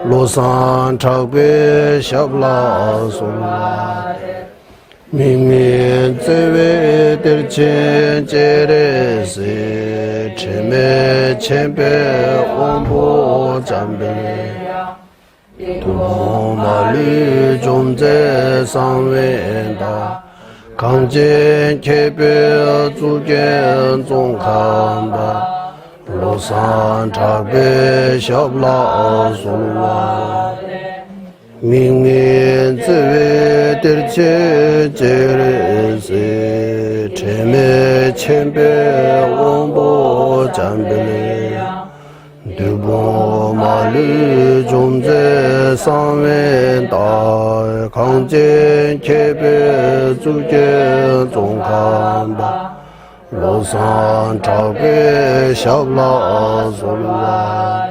罗山朝北小拉松拉，明明在为的前接的是，前面前边往波站边，多马绿种在上面的，看见前边逐渐中看吧。罗山茶北小拉松啊，明明在为的前接的是，前面前边往波站边对波马路中在上面大，看见前边逐渐中看吧。罗山茶北小拉松啊，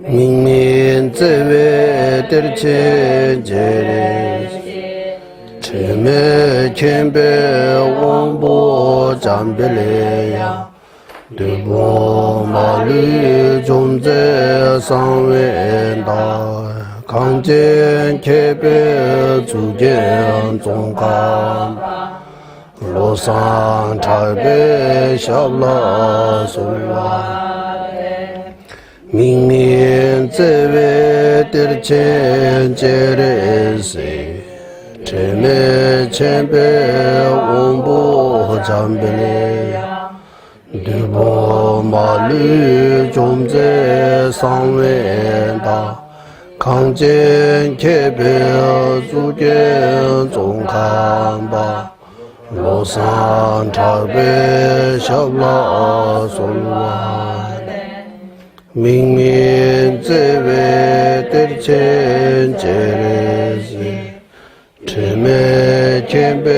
明明在为的前接的，前面前边往波站边来呀，对波马路中在上面大，看见前边逐渐中看吧。罗山茶北小拉松啊，明明在为的前接的是，前面前边往波站边来，对波马路中在上面大，看见前边逐渐中看吧。罗山茶北小拉松啊，明明在为的前接的是，前面前边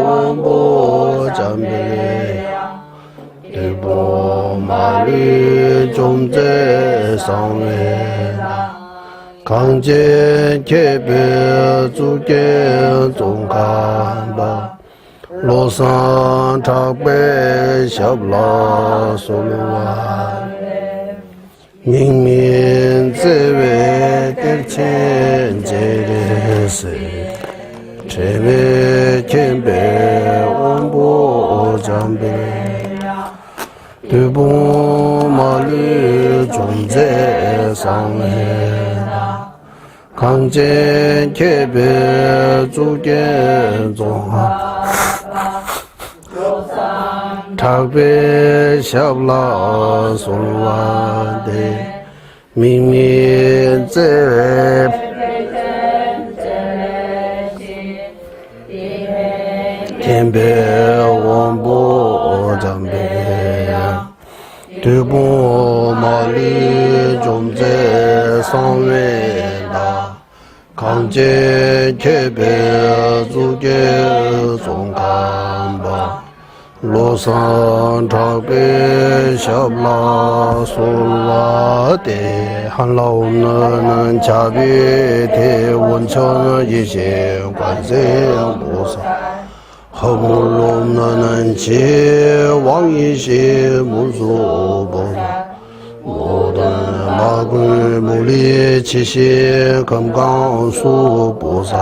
往波站边来，对波马路中在上面，看见前边逐渐中看吧。罗山茶北小拉松啊，明明在为的前接的是，前面前边往波站边，对波马路中在上面，看见前边逐渐中茶北小拉松啊的，明明在为前边往波站边，对波马路中在上面大，看见前边逐渐中看吧。罗山茶北小拉松啊的，喊老能恰比的文成一些观世菩萨，后龙能去往一些木苏菩萨，我的马鬼木里七些肯刚苏菩萨。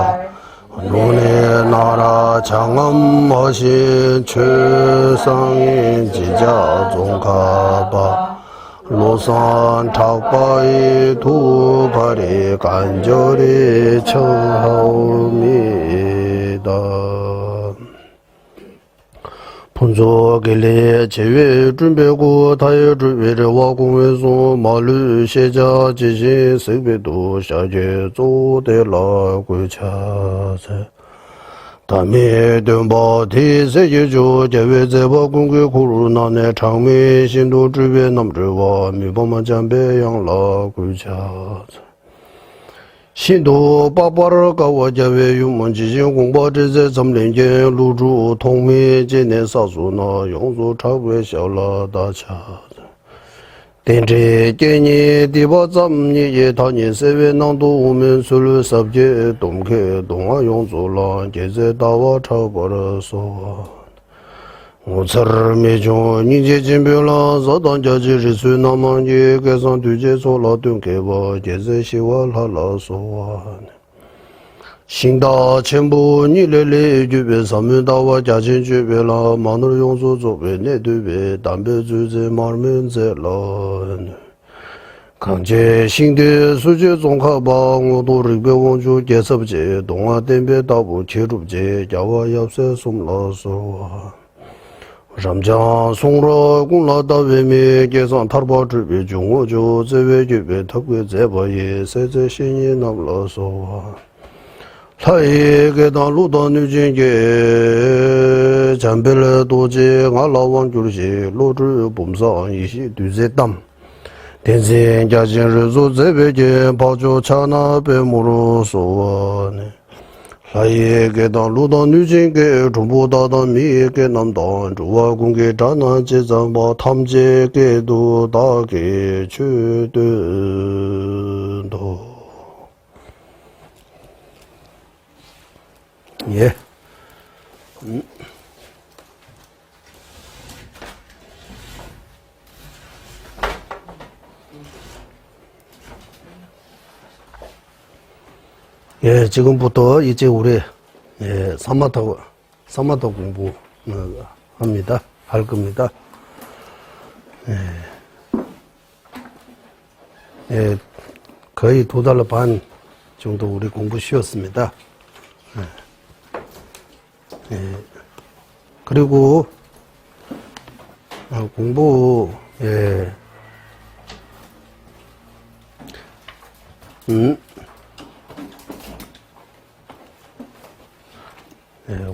如来那拉强安摩西去上因几家中卡巴，罗山茶北土帕的感觉的称号弥的。彭卓给了7月准备过，他也准备着瓦工为送马路卸甲进行设备都下去做的了归车子。他们等把提设计就结尾在把公归苦路那内场面新都准备那么着哇，没帮忙将别样了归车子。新都把巴尔高我结尾用梦进行公报这在咱们连间入驻同盟今年少数那用作超过小了大车子。电车今年第八咱们也他年7月能多我们所有10节东开东啊用作了，现在大瓦超过了说。 오처럼이죠. 니제 진별라 사단자지리 수나만지 개선 두제 소라든 개바 제세 시월하라소와 신다 전부 니레레 주베 삼다와 자진 주베라 마늘 용소 조베 내두베 담배 주제 말면제라 강제 신대 수제 종합방 도르베 원주 개섭제 동아 댐베 다부 제룹제 야와 yap세 숨라소와 ramjang songra gongla da we me gesang tarba zhibi zhongwo zhou zewe jibi takwe zeba ye se ze xin ye nam la so wa la ye ge dang lu da nu jing ge janbe le do ji nga la wang gyur shi lo zhi bom sang yi xi du ze dam ten zin jia jing ri zu zebe jing pa zhu cha na be mu ru so wa ne 라이에 게다 루다 뉴진게 중보다다 미게 남다 주와 공개 자나 제자마 탐제게도 다게 주든도 예. 예, 지금부터 이제 우리 사마타 공부 합니다. 할 겁니다. 거의 2달 반 정도 우리 공부 쉬었습니다. 그리고 공부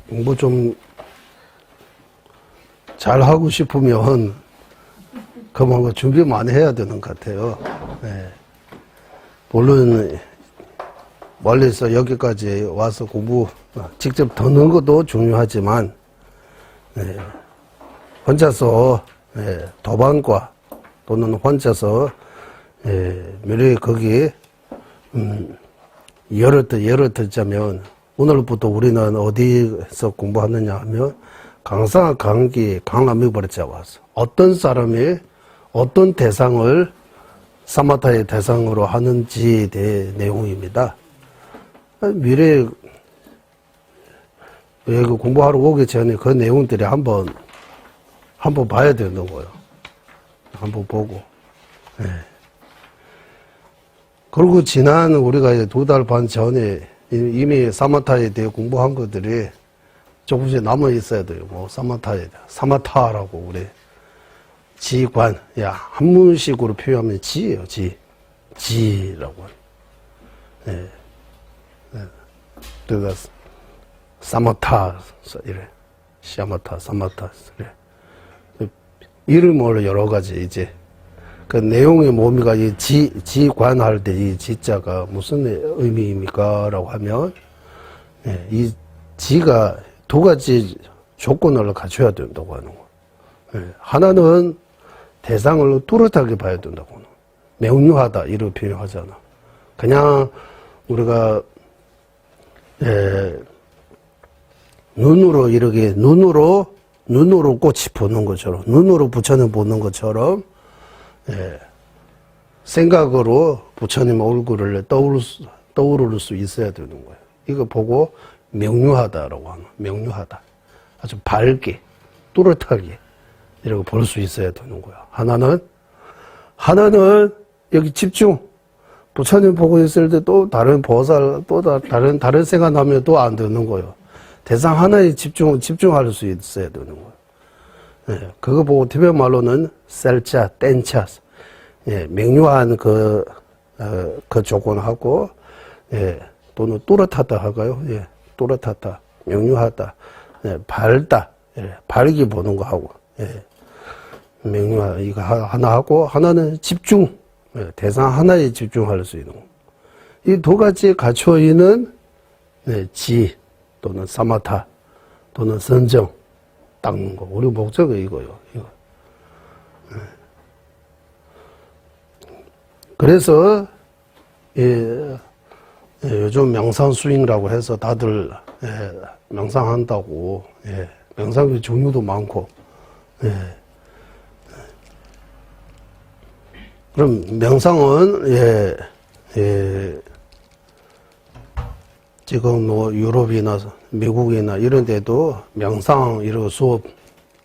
공부 좀 잘하고 싶으면 그만 준비 많이 해야 되는 것 같아요. 물론 멀리서 여기까지 와서 공부 직접 듣는 것도 중요하지만 혼자서 도반과 또는 혼자서 미리 거기 예를 들자면 오늘부터 우리는 어디서 공부하느냐 하면 강산 강기 강남에 버렸지 와서 어떤 사람이 어떤 대상을 사마타의 대상으로 하는지에 대한 내용입니다. 미래 그 공부하러 오기 전에 그 내용들이 한번 봐야 되는 거예요. 한번 보고. 그리고 지난 우리가 2달 반 전에 이미 사마타에 대해 공부한 것들이 조금씩 남아 있어야 돼요. 뭐 사마타라고 우리 지관, 한문식으로 표현하면 지예요. 지라고. 그러니까 사마타 이래, 사마타 이래. 이름을 여러 가지 이제 그 내용의 뭡니까? 이 지관할 때 이 지자가 무슨 의미입니까? 라고 하면, 이 지가 2가지 조건을 갖춰야 된다고 하는 거. 하나는 대상을 뚜렷하게 봐야 된다고. 명료하다, 이렇게 표현하잖아. 그냥 우리가, 눈으로 이렇게, 눈으로 꽃이 보는 것처럼, 눈으로 부처님 보는 것처럼, 생각으로 부처님 얼굴을 떠오를 수 있어야 되는 거예요. 이거 보고 명료하다라고 하는, 명료하다. 아주 밝게, 뚜렷하게, 이렇게 볼 수 있어야 되는 거예요. 하나는 여기 집중. 부처님 보고 있을 때 또 다른 보살, 또 다른 생각 나면 또 안 되는 거예요. 대상 하나에 집중할 수 있어야 되는 거예요. 그거 보고 티베트 말로는 셀자, 땐차, 명료한 그 조건하고, 또는 뚜렷하다 할까요? 뚜렷하다, 명료하다, 밝다, 밝게 보는 거 하고, 명료하다, 이거 하나 하고, 하나는 집중, 대상 하나에 집중할 수 있는 거. 이 2가지 갖춰 있는, 지, 또는 사마타, 또는 선정, 닦는 거. 우리 목적은 이거요. 이거. 그래서 요즘 명상 스윙이라고 해서 다들 명상한다고 명상의 종류도 많고, 예. 그럼 명상은, 지금 뭐 유럽이나 미국이나 이런 데도 명상, 이런 수업,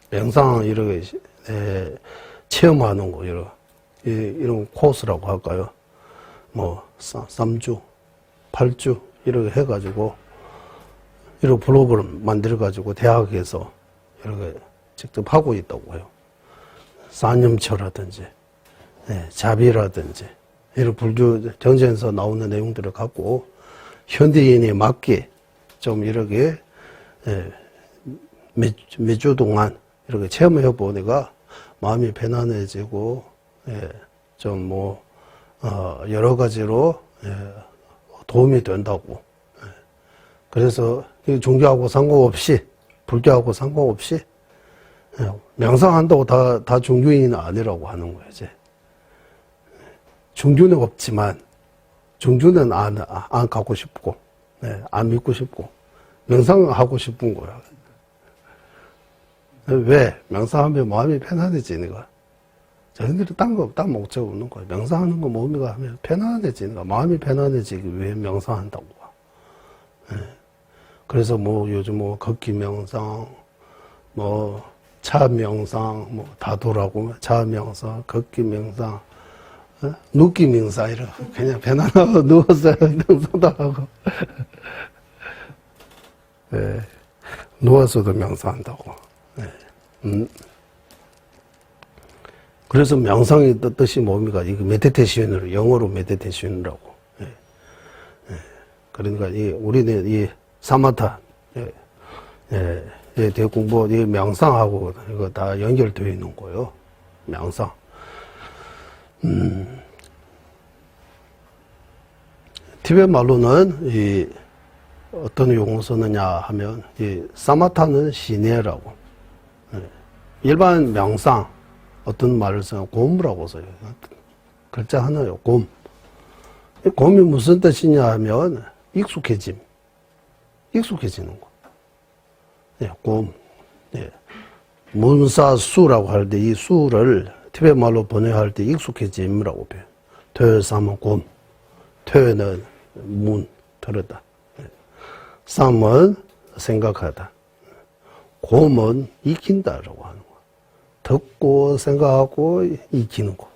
명상, 이런, 체험하는 거, 이런 코스라고 할까요? 뭐, 3주, 8주, 이렇게 해가지고, 이런 프로그램 만들어가지고 대학에서 이렇게 직접 하고 있다고 해요. 산념처라든지, 자비라든지, 이런 불교 정신에서 나오는 내용들을 갖고 현대인에 맞게 좀 이렇게 몇 주 동안 이렇게 체험해 보니까 마음이 편안해지고, 좀 뭐, 여러 가지로 도움이 된다고. 그래서 종교하고 상관없이, 불교하고 상관없이 명상한다고 다 종교인은 아니라고 하는 거예요, 이제. 종교는 없지만, 종교는 안 갖고 싶고, 안 믿고 싶고, 명상하고 싶은 거야. 왜? 명상하면 마음이 편안해지는 거야. 저희들이 딴 목적 없는 거야. 명상하는 거 뭡니까? 하면 편안해지는 거야. 마음이 편안해지기 위해 명상한다고. 그래서 뭐 요즘 뭐 걷기 명상, 뭐 차 명상, 뭐 다도라고 차 명상, 걷기 명상, 눕기 명상 이런 그냥 편안하고 누워서 명상도 하고, 누워서도 명상한다고. 그래서 명상의 뜻이 뭡니까? 이거 메디테이션으로, 영어로 메디테이션이라고. 그러니까 우리는 이 사마타, 대공부, 이 명상하고 이거 다 연결되어 있는 거예요. 명상. 티베트 말로는 어떤 용어 쓰느냐 하면 이 사마타는 시내라고. 일반 명상 어떤 말을 써요? 곰이라고 써요. 글자 하나요. 곰. 곰이 무슨 뜻이냐 하면 익숙해짐. 익숙해지는 거. 곰. 문사수라고 할 때 이 수를 티베트 말로 번역할 때 익숙해짐이라고 표현. 퇴삼은 곰. 퇴는 문, 들었다. 삼은 생각하다. 곰은 익힌다라고 하는 거. 듣고 생각하고 익히는 거.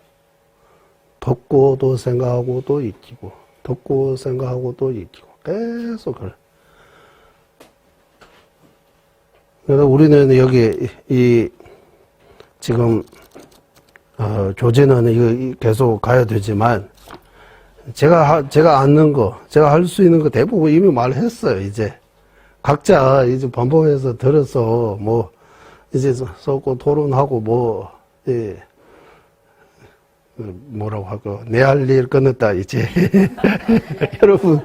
듣고도 생각하고 또 익히고, 듣고 생각하고 또 익히고, 계속 그래. 그래서 우리는 여기 지금 교재는 이거 계속 가야 되지만 제가 아는 거, 제가 할 수 있는 거 대부분 이미 말했어요. 이제 각자 이제 반복해서 들어서 뭐 이제 쏟고 토론하고 뭐 뭐라고 하고 내 할 일 끝냈다 이제 여러분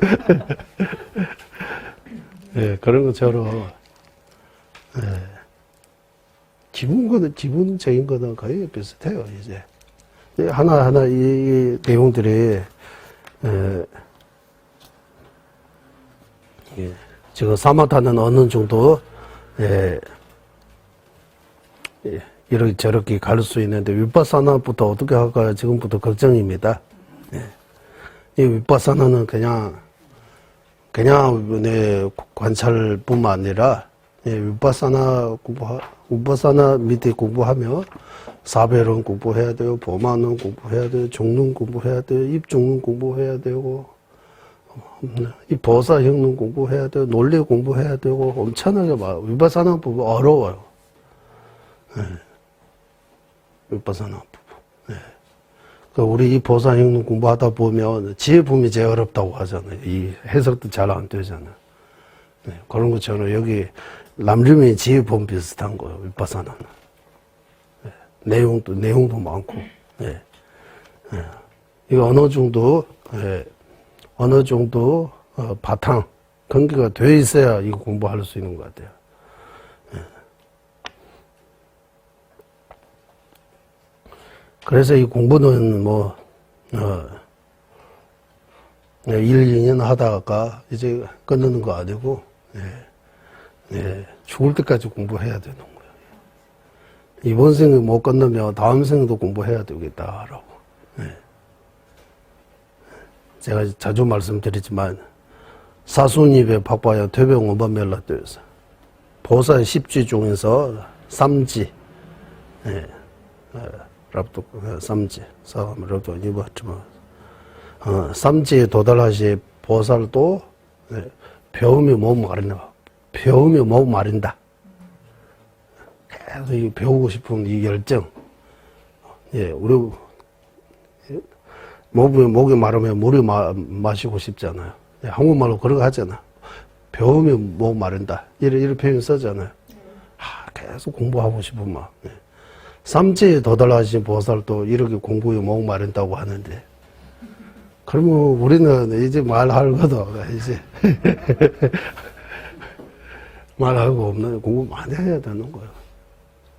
그런 것처럼 기본적인 거는 거의 비슷해요. 이제 하나하나 이 내용들이 지금 사마타는 어느 정도 이렇게 저렇게 갈 수 있는데 위파사나부터 어떻게 할까 지금부터 걱정입니다. 이 위파사나는 그냥 내 관찰뿐만 아니라 위파사나 밑에 공부하면 사배론 공부해야 돼요, 보만론 공부해야 돼요, 종론 공부해야 돼요, 입종론 공부해야 되고, 이 보사형론 공부해야 돼요, 논리 공부해야 되고, 엄청나게 많아요. 위파사나 부분 어려워요. 위파사나 부분. 그러니까 우리 이 보사형론 공부하다 보면 지혜품이 제일 어렵다고 하잖아요. 이 해석도 잘 안 되잖아요. 그런 것처럼 여기 남림의 지혜품 비슷한 거예요. 위파사나는. 내용도 많고. 이거 어느 정도 바탕根기가 돼 있어야 이거 공부할 수 있는 것 같아요. 그래서 이 공부는 뭐 1, 2년 하다가 이제 끝내는 거 아니고 예, 죽을 때까지 공부해야 되는 거예요. 이번 생을 못 끝내면 다음 생도 공부해야 되겠다라고. 예. 제가 자주 말씀드리지만 사순입에 바빠야 퇴병 오반멜라도에서 보살 10지 중에서 3지, 예, 랍도 3지, 사람으로도 이봤지만 3지에 도달하시 보살도 예, 배움이 못 마른다. 배움이 못 마른다. 계속 배우고 싶은 이 열정. 예, 우리 목이 마르면 물이 마시고 싶잖아요. 예, 한국말로 그런 거 하잖아. 배움이 못 마른다. 이런 표현 쓰잖아요. 계속 공부하고 싶은 마음. 예. 삼지에 도달하신 보살도 이렇게 공부에 목 마른다고 하는데, 그러면 우리는 이제 말할 것도 이제 말하고 없는 공부 많이 해야 되는 거예요.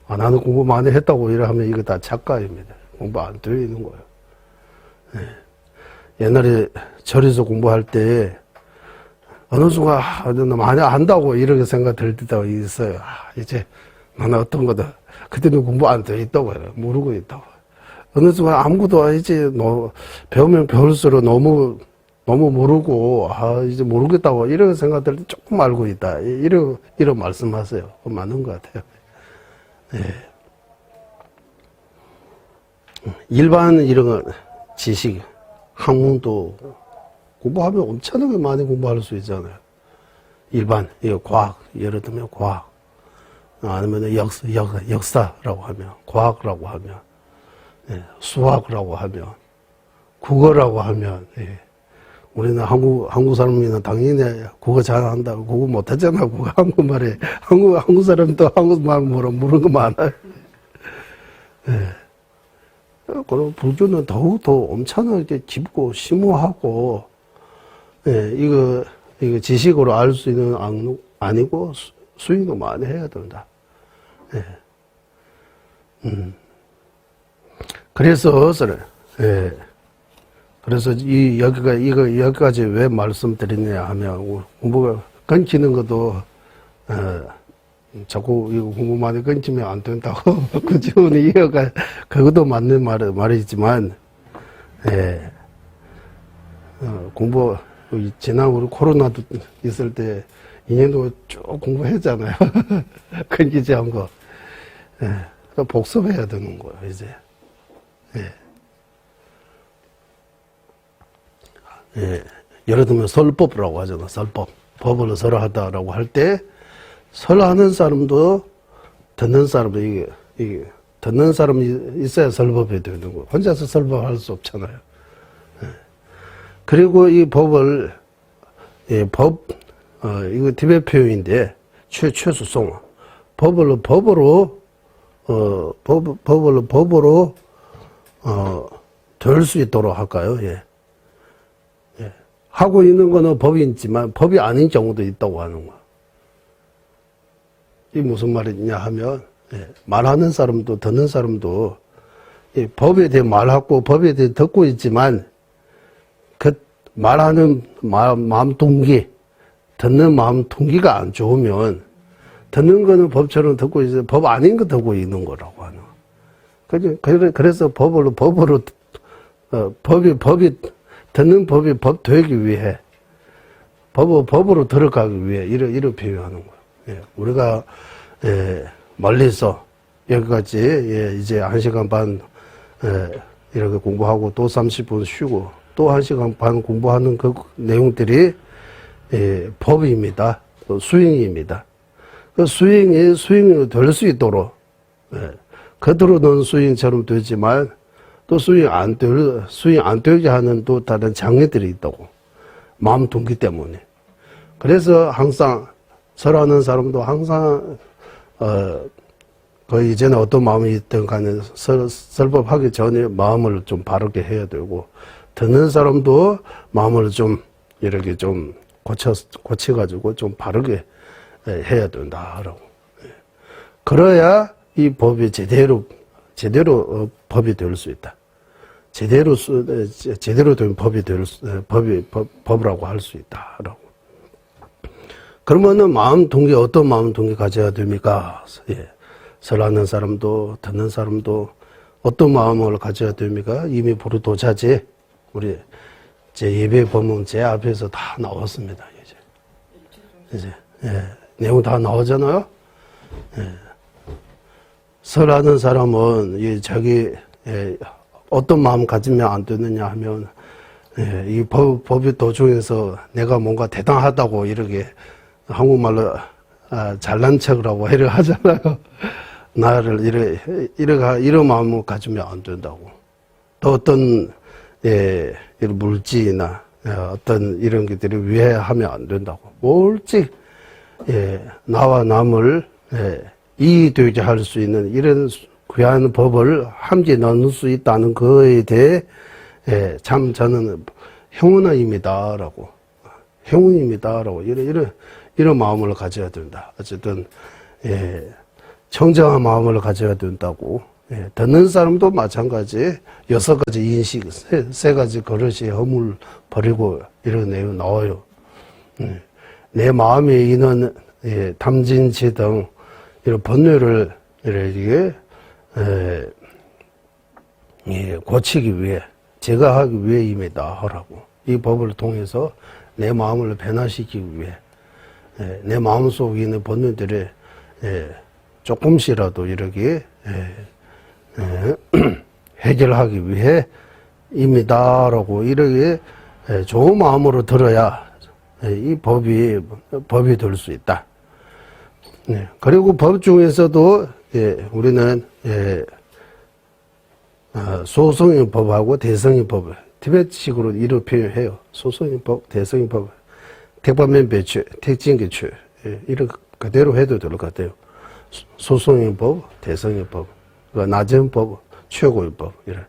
나는 공부 많이 했다고 이러면 이거 다 착각입니다. 공부 안 되어 있는 거예요. 네. 옛날에 절에서 공부할 때 어느 순간 많이 안다고 이렇게 생각 들 때가 있어요. 이제 나는 어떤 거다. 그때는 공부 안 되어 있다고 해요. 모르고 있다고. 어느 순간 아무것도 이제 배우면 배울수록 너무 모르고 이제 모르겠다고 이런 생각 들 때 조금 알고 있다. 이런 말씀하세요. 맞는 것 같아요. 네. 일반 이런 지식, 학문도 공부하면 엄청나게 많이 공부할 수 있잖아요. 일반, 이거 과학, 예를 들면 과학, 아니면 역사라고 하면, 과학이라고 하면, 예, 수학이라고 하면, 국어라고 하면, 예. 우리는 한국 사람이나 당연히 국어 잘한다. 국어 못하잖아. 국어 한국말에. 한국 사람도 한국말 모르는 거 많아요. 예. 그럼 불교는 더욱더 엄청나게 깊고 심오하고, 예, 이거 지식으로 알 수 있는 아니고 수행도 많이 해야 된다. 예. 그래서, 예. 그래서 여기까지 왜 말씀드리냐 하면, 공부가 끊기는 것도, 자꾸 이거 공부 많이 끊기면 안 된다고. 그 질문이 이어가, 그것도 맞는 말이지만, 예. 공부, 지난 우리 코로나도 있을 때 2년도 쭉 공부했잖아요. 끊기지 않고. 예. 복습해야 되는 거예요, 이제. 예. 예. 예를 들면 설법이라고 하잖아, 설법. 법을 설하다라고 할 때, 설하는 사람도, 듣는 사람도, 이게, 듣는 사람이 있어야 설법이 되는 거예요. 혼자서 설법할 수 없잖아요. 예. 그리고 이 법을, 예, 이거 티베트 표현인데, 최수송. 법으로, 될 수 있도록 할까요? 예. 예. 하고 있는 거는 법이 있지만, 법이 아닌 경우도 있다고 하는 거야. 이게 무슨 말이냐 하면, 예, 말하는 사람도 듣는 사람도 예, 법에 대해 말하고 법에 대해 듣고 있지만 그 말하는 마음 동기, 듣는 마음 동기가 안 좋으면 듣는 거는 법처럼 듣고 있어요. 법 아닌 거 듣고 있는 거라고 하는 거예요. 그래서 법이 듣는 법이 법 되기 위해 법으로 들어가기 위해 이런 표현하는 거예요. 예, 우리가 예, 멀리서 여기까지 예, 이제 1시간 반 이렇게 공부하고 또 30분 쉬고 또 1시간 반 공부하는 그 내용들이 예, 법입니다. 또 수행입니다. 그 수행이 될 수 있도록 예, 겉으로는 수행처럼 되지만 또 수행 안 되게 하는 또 다른 장애들이 있다고. 마음 동기 때문에. 그래서 항상 설하는 사람도 항상 그 이전에 어떤 마음이 있든 간에 설법하기 전에 마음을 좀 바르게 해야 되고, 듣는 사람도 마음을 좀 이렇게 좀 고쳐가지고 좀 바르게 해야 된다라고. 그래야 이 법이 제대로 법이 될 수 있다. 제대로 된 법이라고 할 수 있다라고. 그러면은 마음 동기, 어떤 마음 동기 가져야 됩니까? 예. 설하는 사람도, 듣는 사람도 어떤 마음을 가져야 됩니까? 이미 부르도자지, 우리, 제 예배 보면 제 앞에서 다 나왔습니다, 이제. 예. 내용 다 나오잖아요? 예. 설하는 사람은, 이, 자기, 예, 어떤 마음 가지면 안 되느냐 하면, 예, 이 법의 도중에서 내가 뭔가 대단하다고 이렇게 한국말로 잘난 척을 하고 해를 하잖아요. 나를 이런 마음을 가지면 안 된다고. 또 어떤 이런 물질이나 어떤 이런 것들을 위해하면 안 된다고. 옳직 나와 남을 이익되게 할 수 있는 이런 귀한 법을 함께 나눌 수 있다는 거에 대해 참 저는 행운입니다라고. 행운입니다라고 이런 마음을 가져야 된다. 어쨌든 청정한 마음을 가져야 된다고. 듣는 사람도 마찬가지 6가지 인식, 3가지 그릇이 허물 버리고 이런 내용 나와요. 내 마음에 있는 탐진치 등 이런 번뇌를 이렇게 고치기 위해 제거하기 위해입니다 하라고. 이 법을 통해서 내 마음을 변화시키기 위해 내 마음속에 있는 번뇌들을 조금씩이라도 이렇게 해결하기 위해입니다라고 이렇게 좋은 마음으로 들어야 이 법이 될 수 있다. 그리고 법 중에서도 우리는 소성의 법하고 대성의 법, 티베트식으로 이렇게 표현해요. 소성의 법, 대성의 법, 택반면 배출, 택진개출 이렇게 그대로 해도 될 것 같아요. 소성의 법, 대성의 법, 낮은 법, 최고의 법 이런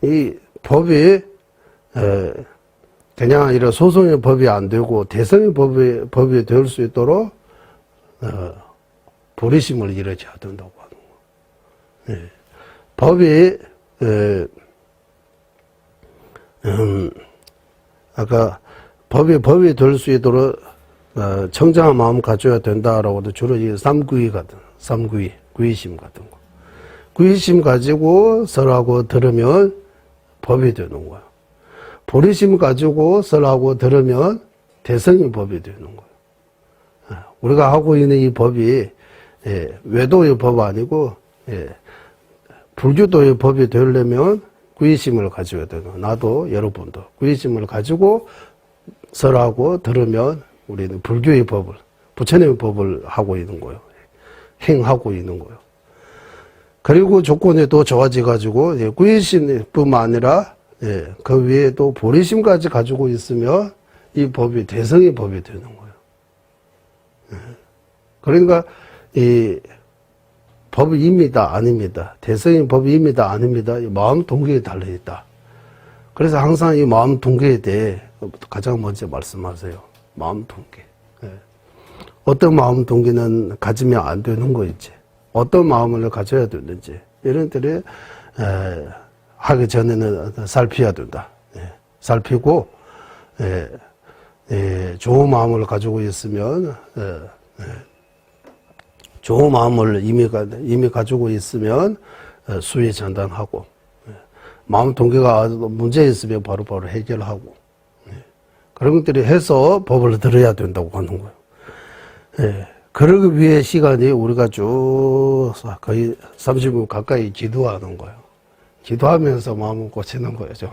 이 법이 그냥 이런 소성의 법이 안 되고 대성의 법이 될 수 있도록 보리심을 이루어져야 된다고 하는 거. 법이 아까 법이 될 수 있도록 청정한 마음 가져야 된다라고도 주로 이 삼구의 같은 구의심 같은 거. 구의심 가지고 설하고 들으면 법이 되는 거야. 보리심 가지고 설하고 들으면 대성의 법이 되는 거야. 우리가 하고 있는 이 법이 외도의 법 아니고 불교도의 법이 되려면 구의심을 가져야 되고 나도 여러분도 구의심을 가지고 설하고 들으면 우리는 불교의 법을 부처님의 법을 하고 있는 거예요. 행하고 있는 거예요. 그리고 조건이 또 좋아져 가지고 구의심뿐만 아니라 그 위에 또 보리심까지 가지고 있으면 이 법이 대성의 법이 되는 거예요. 그러니까 이 법입니다, 아닙니다. 대성의 법입니다, 아닙니다. 이 마음 동기에 달려 있다. 그래서 항상 이 마음 동기에 대해 가장 먼저 말씀하세요. 마음 동기. 어떤 마음 동기는 가지면 안 되는 거 있지. 어떤 마음을 가져야 되는지 이런 들이 하기 전에는 살펴야 된다. 살피고 좋은 마음을 가지고 있으면 좋은 마음을 이미 가지고 있으면 수위 전단하고 마음 동기가 문제 있으면 바로바로 해결하고 그런 것들이 해서 법을 들어야 된다고 하는 거예요. 그러기 위해 시간이 우리가 쭉 거의 30분 가까이 기도하는 거예요. 기도하면서 마음을 고치는 거죠.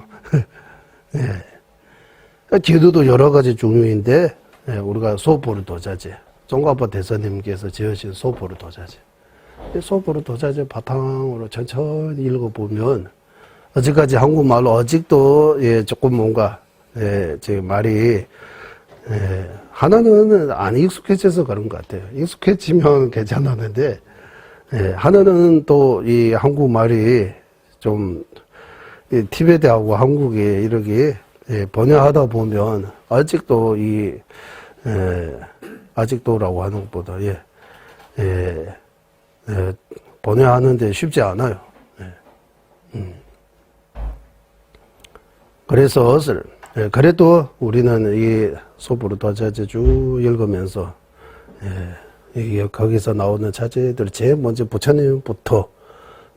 기도도 여러 가지 종류인데 우리가 소포르 도자재 종가파 대사님께서 지으신 소포르 도자재 이 소포르 도자재 바탕으로 천천히 읽어보면 어제까지 한국말로 아직도 조금 뭔가 제 말이 하나는 안 익숙해져서 그런 것 같아요. 익숙해지면 괜찮았는데 하나는 또 이 한국말이 좀 티베트하고 한국에 이렇게 번역하다 보면 아직도 아직도라고 하는 것보다 번역하는데 쉽지 않아요. 그래서 예, 그래도 우리는 이 소부로 도자재 쭉 읽으면서, 예, 거기서 나오는 자재들 제일 먼저 부처님부터,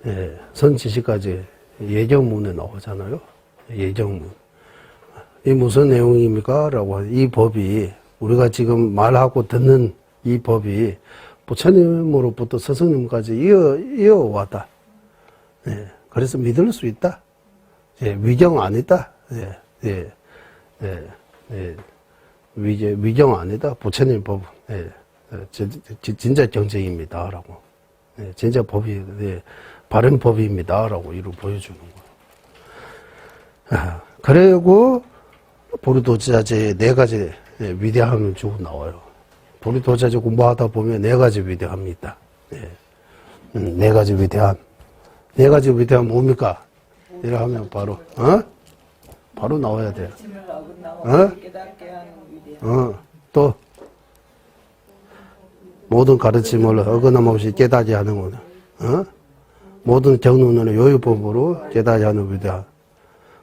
예, 선지시까지 예정문에 나오잖아요. 예정문. 이 무슨 내용입니까? 라고 하는 이 법이, 우리가 지금 말하고 듣는 이 법이 부처님으로부터 스승님까지 이어왔다. 예, 그래서 믿을 수 있다. 예, 위정 아니다. 예, 예, 예, 예, 위정 아니다. 부처님 법, 예, 진짜 정책입니다. 라고. 예, 진짜 법이, 예, 바른 법입니다. 라고 이렇게 보여주는 거예요. 그리고, 보리도자재 4가지 위대함을 주고 나와요. 보리도자재 공부하다 보면 4가지 위대함이 있다. 예. 4가지 위대함. 4가지 위대함 뭡니까? 이래 하면 바로, 바로 나와야 돼요. 또, 모든 가르침을 어긋남없이 깨닫게 하는 거는, 모든 경륜을 요유법으로 깨닫게 하는 위대함.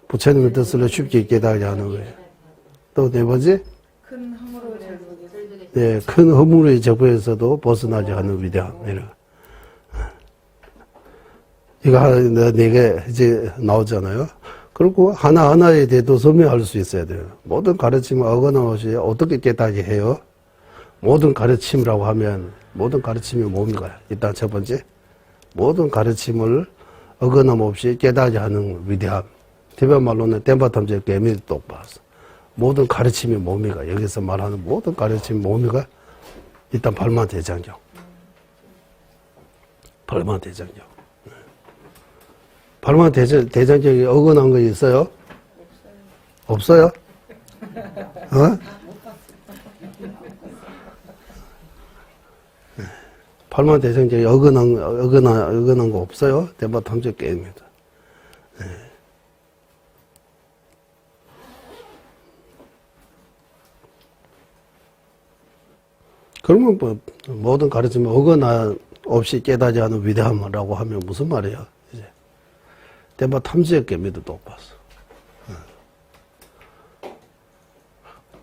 부처님의 뜻을 쉽게 깨닫게 하는 거예요. 또 4번째? 큰 허물을 절벽에서. 네, 큰 허물의 적부에서도 벗어나지 않는 위대함. 이거 4개 이제 나오잖아요. 그리고 하나하나에 대해서 설명할 수 있어야 돼요. 모든 가르침을 어긋남없이 어떻게 깨닫게 해요? 모든 가르침이라고 하면, 모든 가르침이 뭡니까? 일단 첫 번째. 모든 가르침을 어긋남없이 깨닫게 하는 위대함. 대변 말로는 땜바탐제 개미도 똑봤어. 모든 가르침이 뭡니까? 여기서 말하는 모든 가르침이 뭡니까? 일단 발만대장경. 발만대장경. 발만대장경이 어긋난 거 있어요? 없어요? 발만대장경이 어긋난 거 없어요? 땜바탐제 게임입니다. 그러면 뭐 모든 가르침을 어긋나 없이 깨닫지 않은 위대함이라고 하면 무슨 말이에요? 이제 대마 탐지의 깨미도 똑봤어.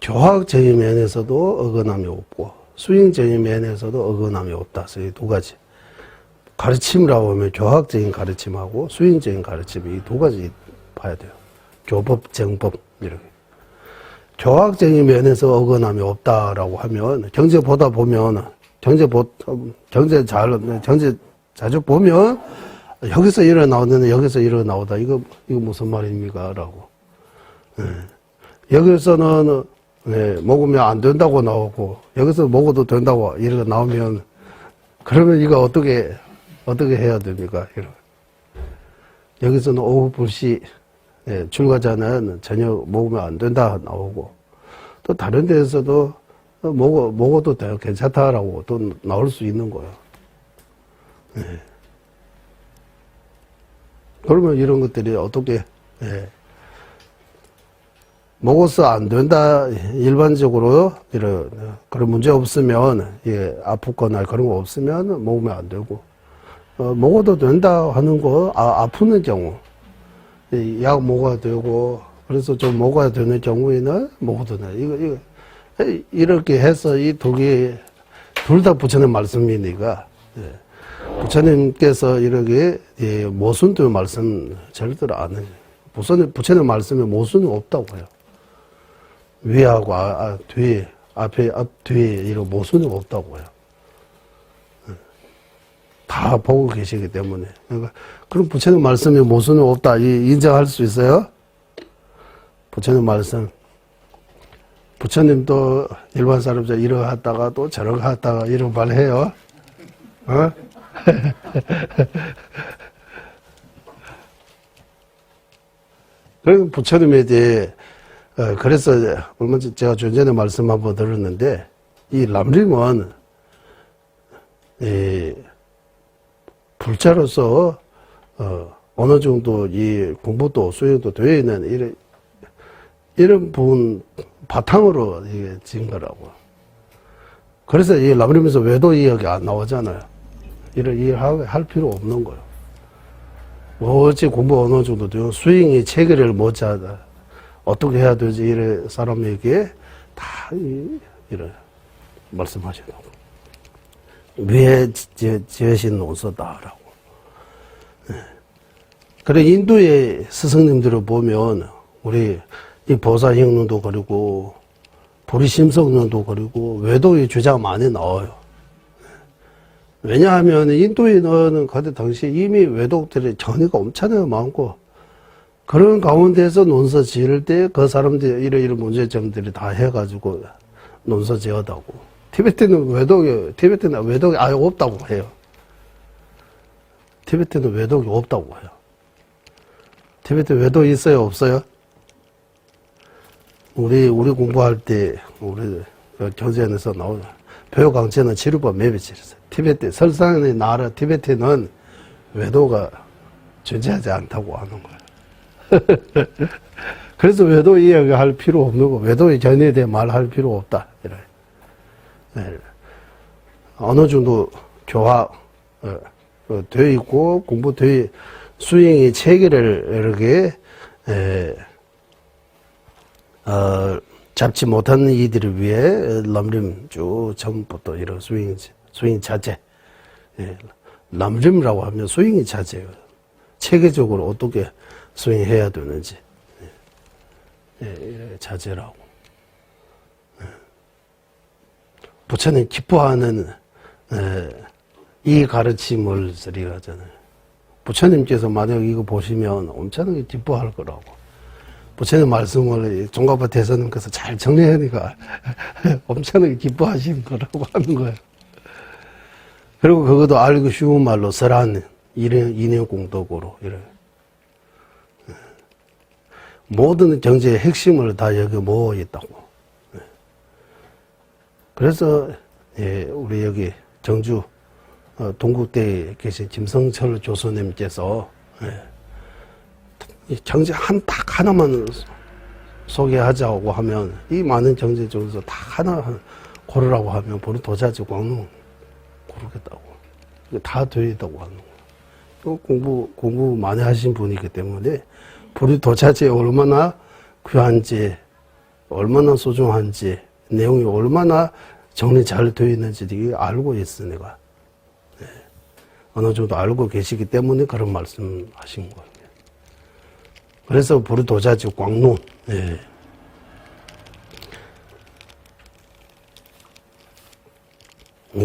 교학적인 면에서도 어긋남이 없고 수행적인 면에서도 어긋남이 없다. 이 2가지. 가르침이라고 하면 교학적인 가르침하고 수행적인 가르침 이 2가지 봐야 돼요. 교법, 정법 이렇게. 교학적인 면에서 어긋남이 없다라고 하면 경제 보다 보면 경제 자주 보면 여기서 일어 나오는데 여기서 일어 나오다 이거 무슨 말입니까? 라고. 여기서는 먹으면 안 된다고 나오고 여기서 먹어도 된다고 이렇게 나오면 그러면 이거 어떻게 해야 됩니까? 여기서는 오후 불시 출가자는 저녁 먹으면 안 된다 나오고 또 다른 데에서도 먹어도 돼요. 괜찮다라고 또 나올 수 있는 거예요. 그러면 이런 것들이 어떻게 먹어서 안 된다 일반적으로 이런 그런 문제 없으면 아프거나 그런 거 없으면 먹으면 안 되고 먹어도 된다 하는 거 아프는 경우 약 먹어야 되고, 그래서 좀 먹어야 되는 경우에는 먹어도 돼. 이렇게 해서 이 2개, 둘 다 부처님 말씀이니까, 부처님께서 이렇게, 모순도 말씀 절대로 안 해요. 부처님 말씀에 모순이 없다고 해요. 위하고 뒤에, 앞에, 뒤에, 이런 모순이 없다고 해요. 다 보고 계시기 때문에. 그러니까 그럼 부처님 말씀에 모순이 없다 인정할 수 있어요? 부처님 말씀. 부처님도 일반 사람들 이러고 하다가 또 저러고 하다가 이런 말 해요. 그리고 부처님에 대해 그래서 얼마 전에 제가 좀 전에 말씀 한번 들었는데 이 람림은 불자로서 어느 정도 이 공부도 수행도 되어 있는 이런 부분 바탕으로 이게 지은 거라고. 그래서 이 람림에서 외도 이야기 안 나오잖아요. 이런 이해를 할 필요 없는 거예요. 어찌 공부 어느 정도 되고 수행이 체계를 못 짜다. 어떻게 해야 되지? 이래 사람에게 다 이래 말씀하시더라고. 왜 지으신 논서다라고. 그래 인도의 스승님들을 보면 우리 이 보사행론도 그리고 보리심성론도 그리고 외도의 주장 많이 나와요. 왜냐하면 인도인은 그때 당시에 이미 외도들의 전이가 엄청나게 많고 그런 가운데서 논서 지을 때 그 사람들이 이런 문제점들이 다 해가지고 논서 지었다고. 티베트는 외독이 아예 없다고 해요. 티베트는 외독이 없다고 해요. 티베트 외독 있어요? 없어요? 우리 공부할 때, 우리 경전에서 나오는 교육강체는 지루법 매비치였어요. 티베트, 설상의 나라 티베트는 외도가 존재하지 않다고 하는 거예요. 그래서 외도 이야기할 필요 없는 거, 외도의 전에 대해 말할 필요 없다. 이래. 네. 어느 정도 교화, 되어 있고, 공부되어, 수행의 체계를 이렇게, 잡지 못하는 이들을 위해 람림 쭉 처음부터 이런 수행 자체. 예, 람림이라고 하면 수행의 자체예요. 체계적으로 어떻게 수행해야 되는지. 예, 자체라고. 예. 부처님 기뻐하는 이 가르침을 쓰리가 하잖아요. 부처님께서 만약 이거 보시면 엄청나게 기뻐할 거라고. 부처님 말씀을 종가파 대선님께서 잘 정리하니까 엄청나게 기뻐하시는 거라고 하는 거예요. 그리고 그것도 알기 쉬운 말로 설한 인연 공덕으로 이래. 모든 경제의 핵심을 다 여기 모아 있다고. 그래서 우리 여기 정주 동국대에 계신 김성철 교수님께서 정제 딱 하나만 소개하자고 하면 이 많은 정제 중에서 다 하나 고르라고 하면 보리 도자지 광론 고르겠다고. 다 되어 있다고 하는 거예요. 공부 많이 하신 분이기 때문에 보리 도자지에 얼마나 귀한지, 얼마나 소중한지, 내용이 얼마나 정리 잘 되어 있는지 알고 있으니까. 어느 정도 알고 계시기 때문에 그런 말씀 하신 거예요. 그래서 보리도자지 광론. 예.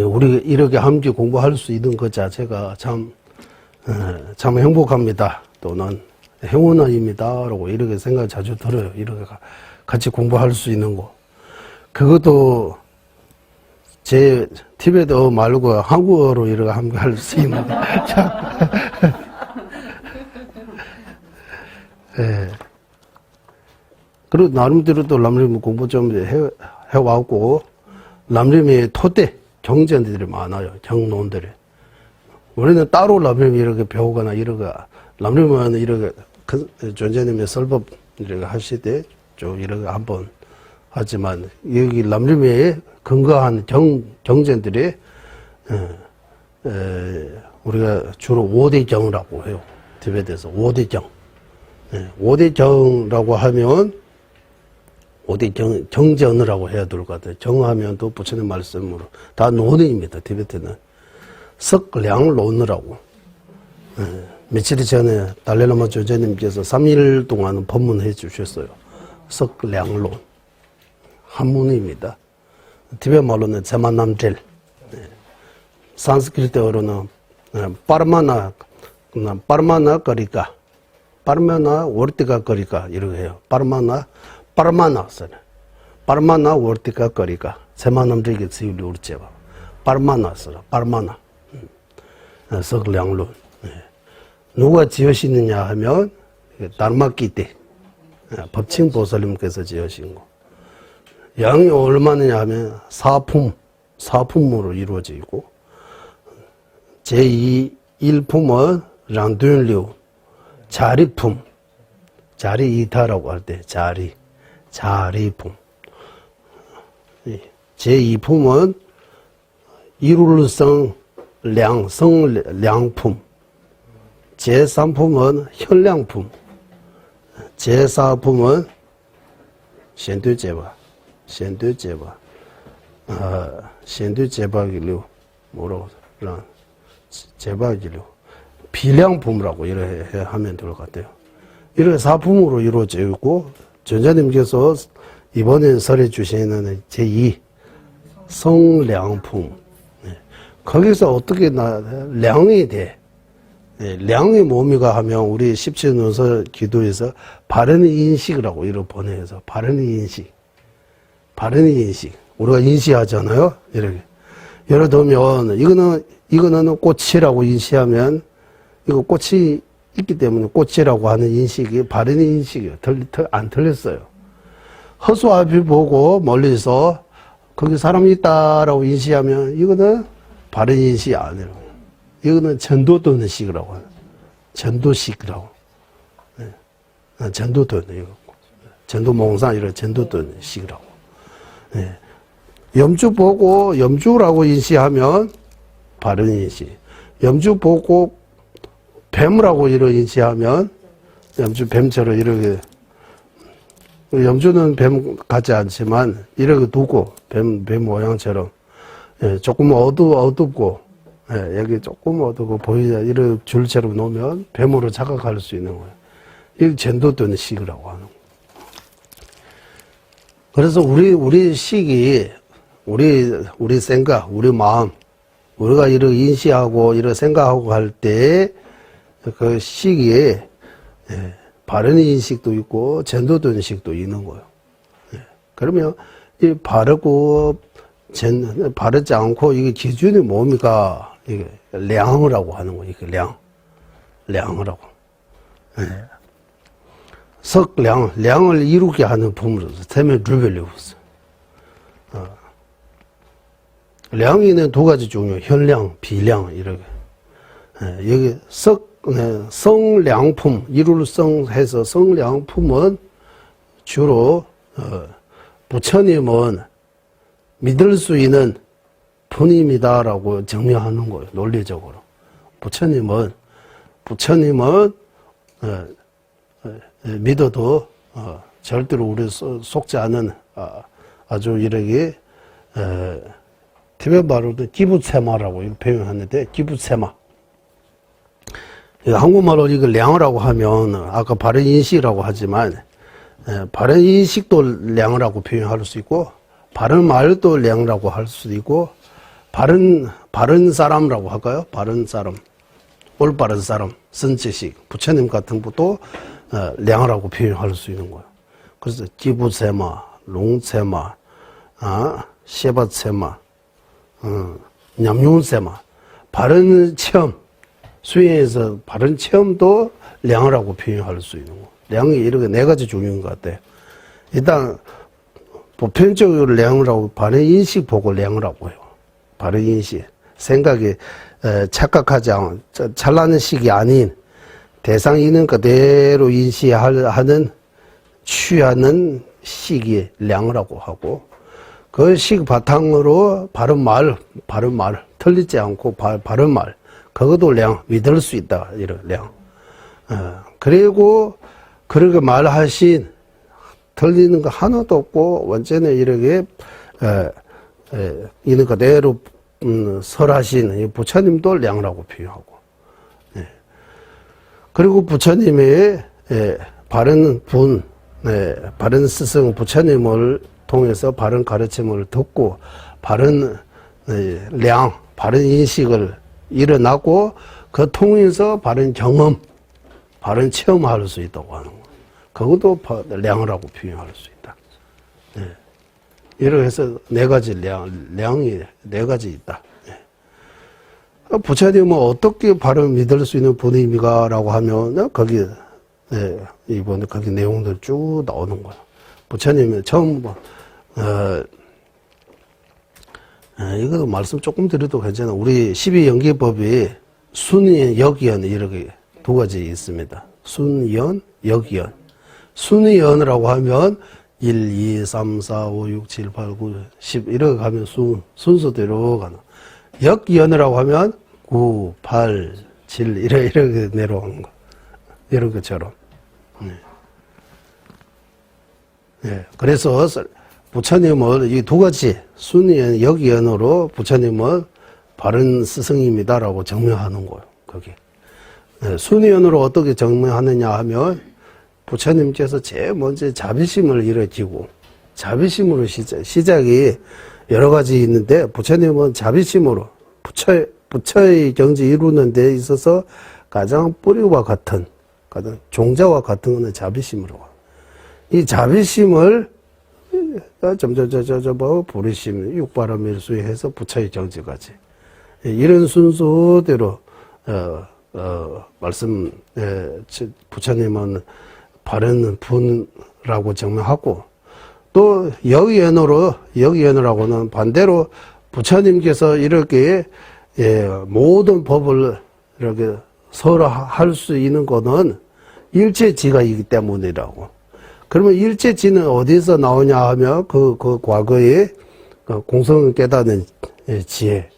우리 이렇게 함께 공부할 수 있는 것 자체가 참 행복합니다. 또는 행운입니다. 라고 이렇게 생각 자주 들어요. 이렇게 같이 공부할 수 있는 거. 그것도 제 티베트어 말고 한국어로 이렇게 함께 할 수 있는 거. 예. 그리고 나름대로 또 람림 공부 좀 해왔고, 람림의 토대 경전들이 많아요. 경론들이. 우리는 따로 람림 이렇게 배우거나 이렇게, 람림은 이렇게 존재님의 설법 이렇게 하실 때 좀 이렇게 한번 하지만, 여기 람림에 근거한 경전들이, 우리가 주로 5대 경이라고 해요. 티베트에서 5대 경. 5대 경이라고 하면 5대 경전이라고 해야 될 것 같아요. 정하면 또 부처님 말씀으로 다 논의입니다. 티베트는 석량론이라고. 며칠 전에 달래라마 조제님께서 3일 동안 법문해 주셨어요. 석량론 한문입니다. 티베트 말로는 제만남젤, 산스크리트어로는 파르마나 거리까, 파르마나 월티가 거리까 이렇게 해요. 파르마나 월티가 거리까. 제만남젤이 지우리 우르제바. 파르마나 써라. 파르마나. 석량론. 누가 지으시느냐 하면 다르마키테 법칭보살님께서 지으신 거. 양이 얼마느냐 하면 사품으로 이루어져 있고, 제1품은 랑둔류 자리품, 자리이타라고 할 때 자리품. 제2품은 성량품, 제3품은 현량품, 제4품은 先对节吧，先对节吧，先对节吧给留，뭐라고 랑 제박 기류 비량품이라고 이렇게 하면 될 것 같아요. 이렇게 사품으로 이루어져 있고 전자님께서 이번에 설해 주시는 제2 성량품 거기서 어떻게 량이 돼? 량이 뭡니까 하면 우리 17논서 기도에서 바른 인식이라고 이렇게 번역해서 바른 인식 우리가 인식하잖아요. 이렇게 예를 들면 이거는 꽃이라고 인식하면 이거 꽃이 있기 때문에 꽃이라고 하는 인식이 바른 인식이에요. 안 틀렸어요. 허수 앞이 보고 멀리서 거기 사람이 있다라고 인식하면 이거는 바른 인식이 아니에요. 이거는 전도 도는 식이라고 해요. 전도식이라고. 네. 전도 도는 이거. 전도 몽상 이런 전도 도는 식이라고. 네. 염주 보고 염주라고 인식하면 바른 인식. 염주 보고 뱀이라고 이렇게 인식하면 염주 뱀처럼 이렇게 염주는 뱀 같지 않지만 이렇게 두고 뱀 모양처럼 조금 어둡고 여기 조금 어둡고 보이자 이렇게 줄처럼 놓으면 뱀으로 자각할 수 있는 거예요. 이게 전도되는 식이라고 하는 거예요. 그래서 우리 식이 우리 생각, 우리 마음, 우리가 이렇게 인식하고 이렇게 생각하고 할 때 그 시기에 바른 인식도 있고 전도되는 식도 있는 거예요. 그러면 이 바르고 바르지 않고 이게 기준이 뭡니까? 이게 량이라고 하는 거예요. 이게 량이라고. 량을 이루게 하는 부분으로서 태면 르벨리우스. 량에는 두 가지 중요해요. 현량, 비량 이렇게. 여기 성량품 이루를 성해서 성량품은 주로 부처님은 믿을 수 있는 분입니다라고 정리하는 거예요. 논리적으로. 부처님은 믿어도 절대로 우리 속지 않은 아주 이렇게 티베트 말로도 기부세마라고 표현하는데 기부세마. 한국말로 이거 량이라고 하면 아까 바른 인식이라고 하지만 바른 인식도 량이라고 표현할 수 있고 바른 말도 량이라고 할 수도 있고 바른 사람이라고 할까요? 바른 사람, 올바른 사람, 선지식 부처님 같은 것도 량이라고 표현할 수 있는 거예요. 그래서 기부세마, 롱세마, 셰바세마, 냠윤세마 바른 체험 수행에서 바른 체험도 량이라고 표현할 수 있는 거. 량이 이렇게 네 가지 중요한 것 같아요. 일단 보편적으로 량이라고 바른 인식 보고 량이라고 해요. 바른 인식 생각이 착각하지 않은 잘나는 식이 아닌 대상이 있는 그대로 인식하는 취하는 식이 량이라고 하고 그 식 바탕으로 바른 말 틀리지 않고 바른 말 그것도 량, 믿을 수 있다, 이런 량. 그리고, 그렇게 말하신, 틀리는 거 하나도 없고, 완전히 이렇게, 있는 그대로, 설하신 부처님도 량이라고 표현하고. 그리고 부처님의, 바른 바른 스승 부처님을 통해서 바른 가르침을 듣고, 바른 바른 인식을 일어나고 그 통해서 바른 경험, 바른 체험할 수 있다고 하는 거. 그것도 량이라고 표현할 수 있다. 이렇게 해서 네 가지 량이 네 가지 있다. 부처님은 어떻게 바른 믿을 수 있는 분입니까라고 하면 거기 이번에 거기 내용들 쭉 나오는 거야. 부처님은 처음 이것도 말씀 조금 드려도 괜찮아. 우리 12연기법이 순연, 역연 이렇게 두 가지 있습니다. 순연, 역연. 순연이라고 하면 1, 2, 3, 4, 5, 6, 7, 8, 9, 10 이렇게 가면 순서대로 가는. 역연이라고 하면 9, 8, 7 이렇게 내려오는 거. 이런 것처럼. 예, 그래서 부처님을 이 두 가지 순위엔 역이연으로 부처님은 바른 스승입니다라고 증명하는 거예요. 거기. 예, 순위연으로 어떻게 증명하느냐 하면 부처님께서 제일 먼저 자비심을 일으키고 자비심으로 시작이 여러 가지 있는데 부처님은 자비심으로 부처의 경지 이루는 데 있어서 가장 뿌리와 같은 가장 종자와 같은 것은 자비심으로 이 자비심을 부리심 육바라밀수에 해서 부처의 경지까지 이런 순서대로 부처님은 바른 분이라고 증명하고 또 역이연으로는 반대로 부처님께서 이렇게 모든 법을 이렇게 서로 할 수 있는 것은 일체지가이기 때문이라고. 그러면 일체지는 어디서 나오냐 하면 그 과거에 공성을 깨닫는 지혜.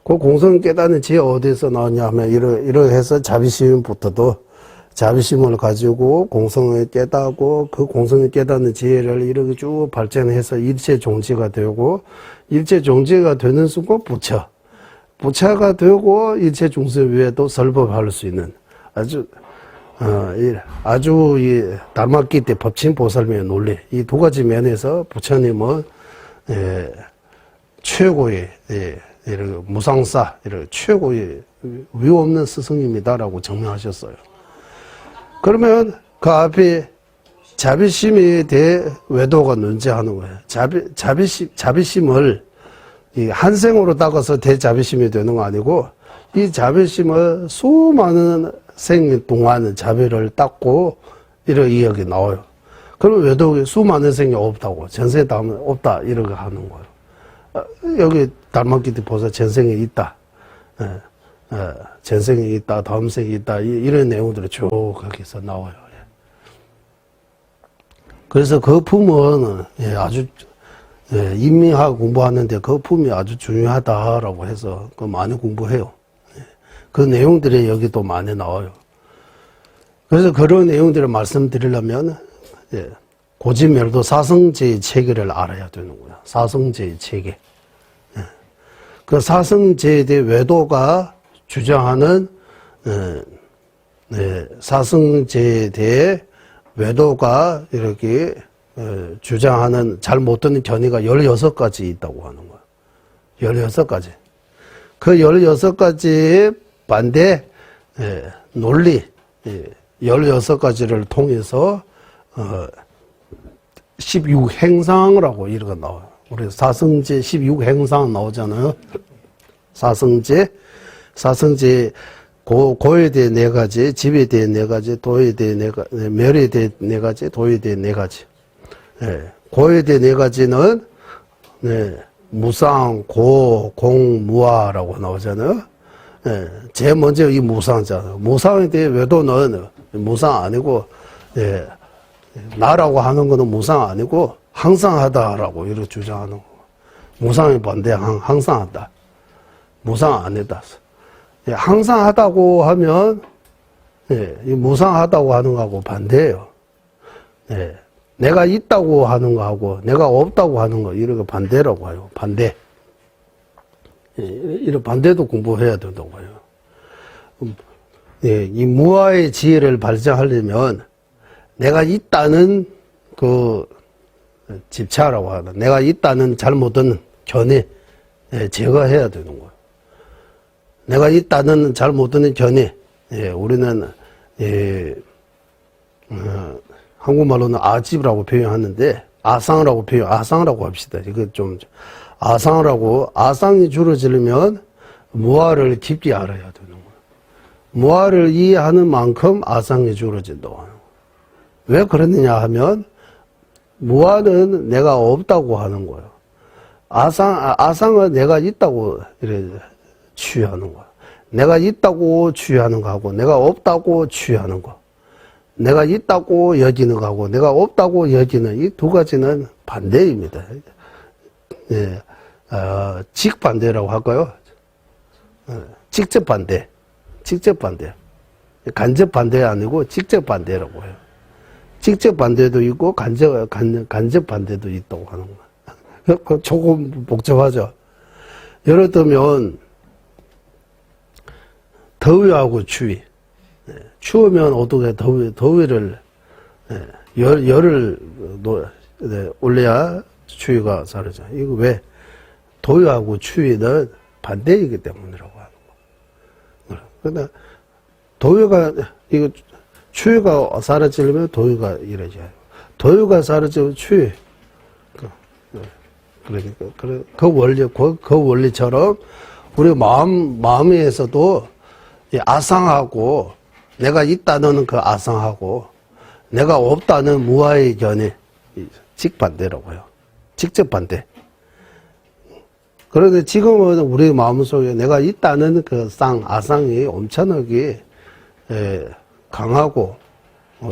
그 공성을 깨닫는 지혜 어디서 나오냐 하면 이러 해서 자비심부터도 자비심을 가지고 공성을 깨닫고 그 공성을 깨닫는 지혜를 이렇게 쭉 발전해서 일체 종지가 되고 일체 종지가 되는 순간 부처가 되고 일체 중세 위에도 설법할 수 있는 아주 이 달맞기 때 법친보살미의 논리 이 두 가지 면에서 부처님은 최고의 이런 무상사 이런 최고의 위험 없는 스승입니다라고 증명하셨어요. 그러면 그 앞에 자비심에 대해 외도가 논지하는 거예요. 자비심을 이 한생으로 닦아서 대자비심이 되는 거 아니고 이 자비심을 수많은 생 동안 자비를 닦고 이런 이야기 나와요. 그러면 외도에 수많은 생이 없다고 전생에 닿으면 없다 이렇게 하는 거예요. 여기 달맞기도 보사 전생에 있다. 전생에 있다, 다음 생에 있다, 이런 내용들이 쭉 거기서 나와요. 그래서 그 품은 아주 인민학 공부하는데 그 품이 아주 중요하다라고 해서 그 많이 공부해요. 그 내용들이 여기도 많이 나와요. 그래서 그런 내용들을 말씀드리려면 고지멸도 사성제의 체계를 알아야 되는 거야. 사성제의 체계. 그 사성제에 대해 외도가 주장하는 사성제에 대해 외도가 이렇게 주장하는 잘 못 듣는 견해가 16가지 있다고 하는 거야. 16가지. 그 16가지의 반대 논리 16가지를 통해서 16행상이라고 이런 거 나와요. 우리 사성제 16행상 나오잖아요. 사성제 고에 대해 4가지, 집에 대해 4가지, 도에 대해 4가지, 멸에 대해 4가지, 도에 대해 4가지. 고에 대해 4가지는 무상, 고, 공, 무아라고 나오잖아요. 제일 먼저 이 무상이잖아요. 무상에 대해 외도는 무상 아니고 나라고 하는 거는 무상 아니고 항상하다라고 이렇게 주장하는 거. 무상에 반대 항상하다. 무상 아니다. 항상하다고 하면 이 무상하다고 하는 거하고 반대예요. 내가 있다고 하는 거하고 내가 없다고 하는 거 이런 거 반대라고 해요. 반대. 이런 반대도 공부해야 된다고 해요. 이 무아의 지혜를 발전하려면 내가 있다는 그 집착이라고 하는 내가 있다는 잘못된 견해 제거해야 되는 거예요. 내가 있다는 잘못된 견해 우리는 한국말로는 아집이라고 표현하는데 아상이라고 합시다. 이거 좀 아상이 줄어지려면 무아를 깊게 알아야 되는 거예요. 무아를 이해하는 만큼 아상이 줄어진다고 하는 거예요. 왜 그러느냐 하면 무아는 내가 없다고 하는 거예요. 아상은 내가 있다고 이래 취하는 거야. 내가 있다고 취하는 거하고 내가 없다고 취하는 거. 내가 있다고 여기는 거하고 내가 없다고 여기는 이 두 가지는 반대입니다. 직반대라고 할까요? 직접 반대. 간접 반대 아니고 직접 반대라고 해요. 직접 반대도 있고 간접 반대도 있다고 하는 거야. 그 조금 복잡하죠. 예를 들면 더위하고 추위. 추우면 어떻게 더위를 열을 올려야 추위가 사라져. 이거 왜? 더위하고 추위는 반대이기 때문이라고 하는 거야. 그러니까 더위가 이거 추위가 사라지려면 더위가 이래져요. 더위가 사라지면 추위. 그러니까 그 원리처럼 우리 마음에서도 이 아상하고 내가 있다는 그 아상하고 내가 없다는 무아의 견해 직반대라고요. 직접 반대. 그런데 지금은 우리 마음속에 내가 있다는 그 아상이 엄청나게 강하고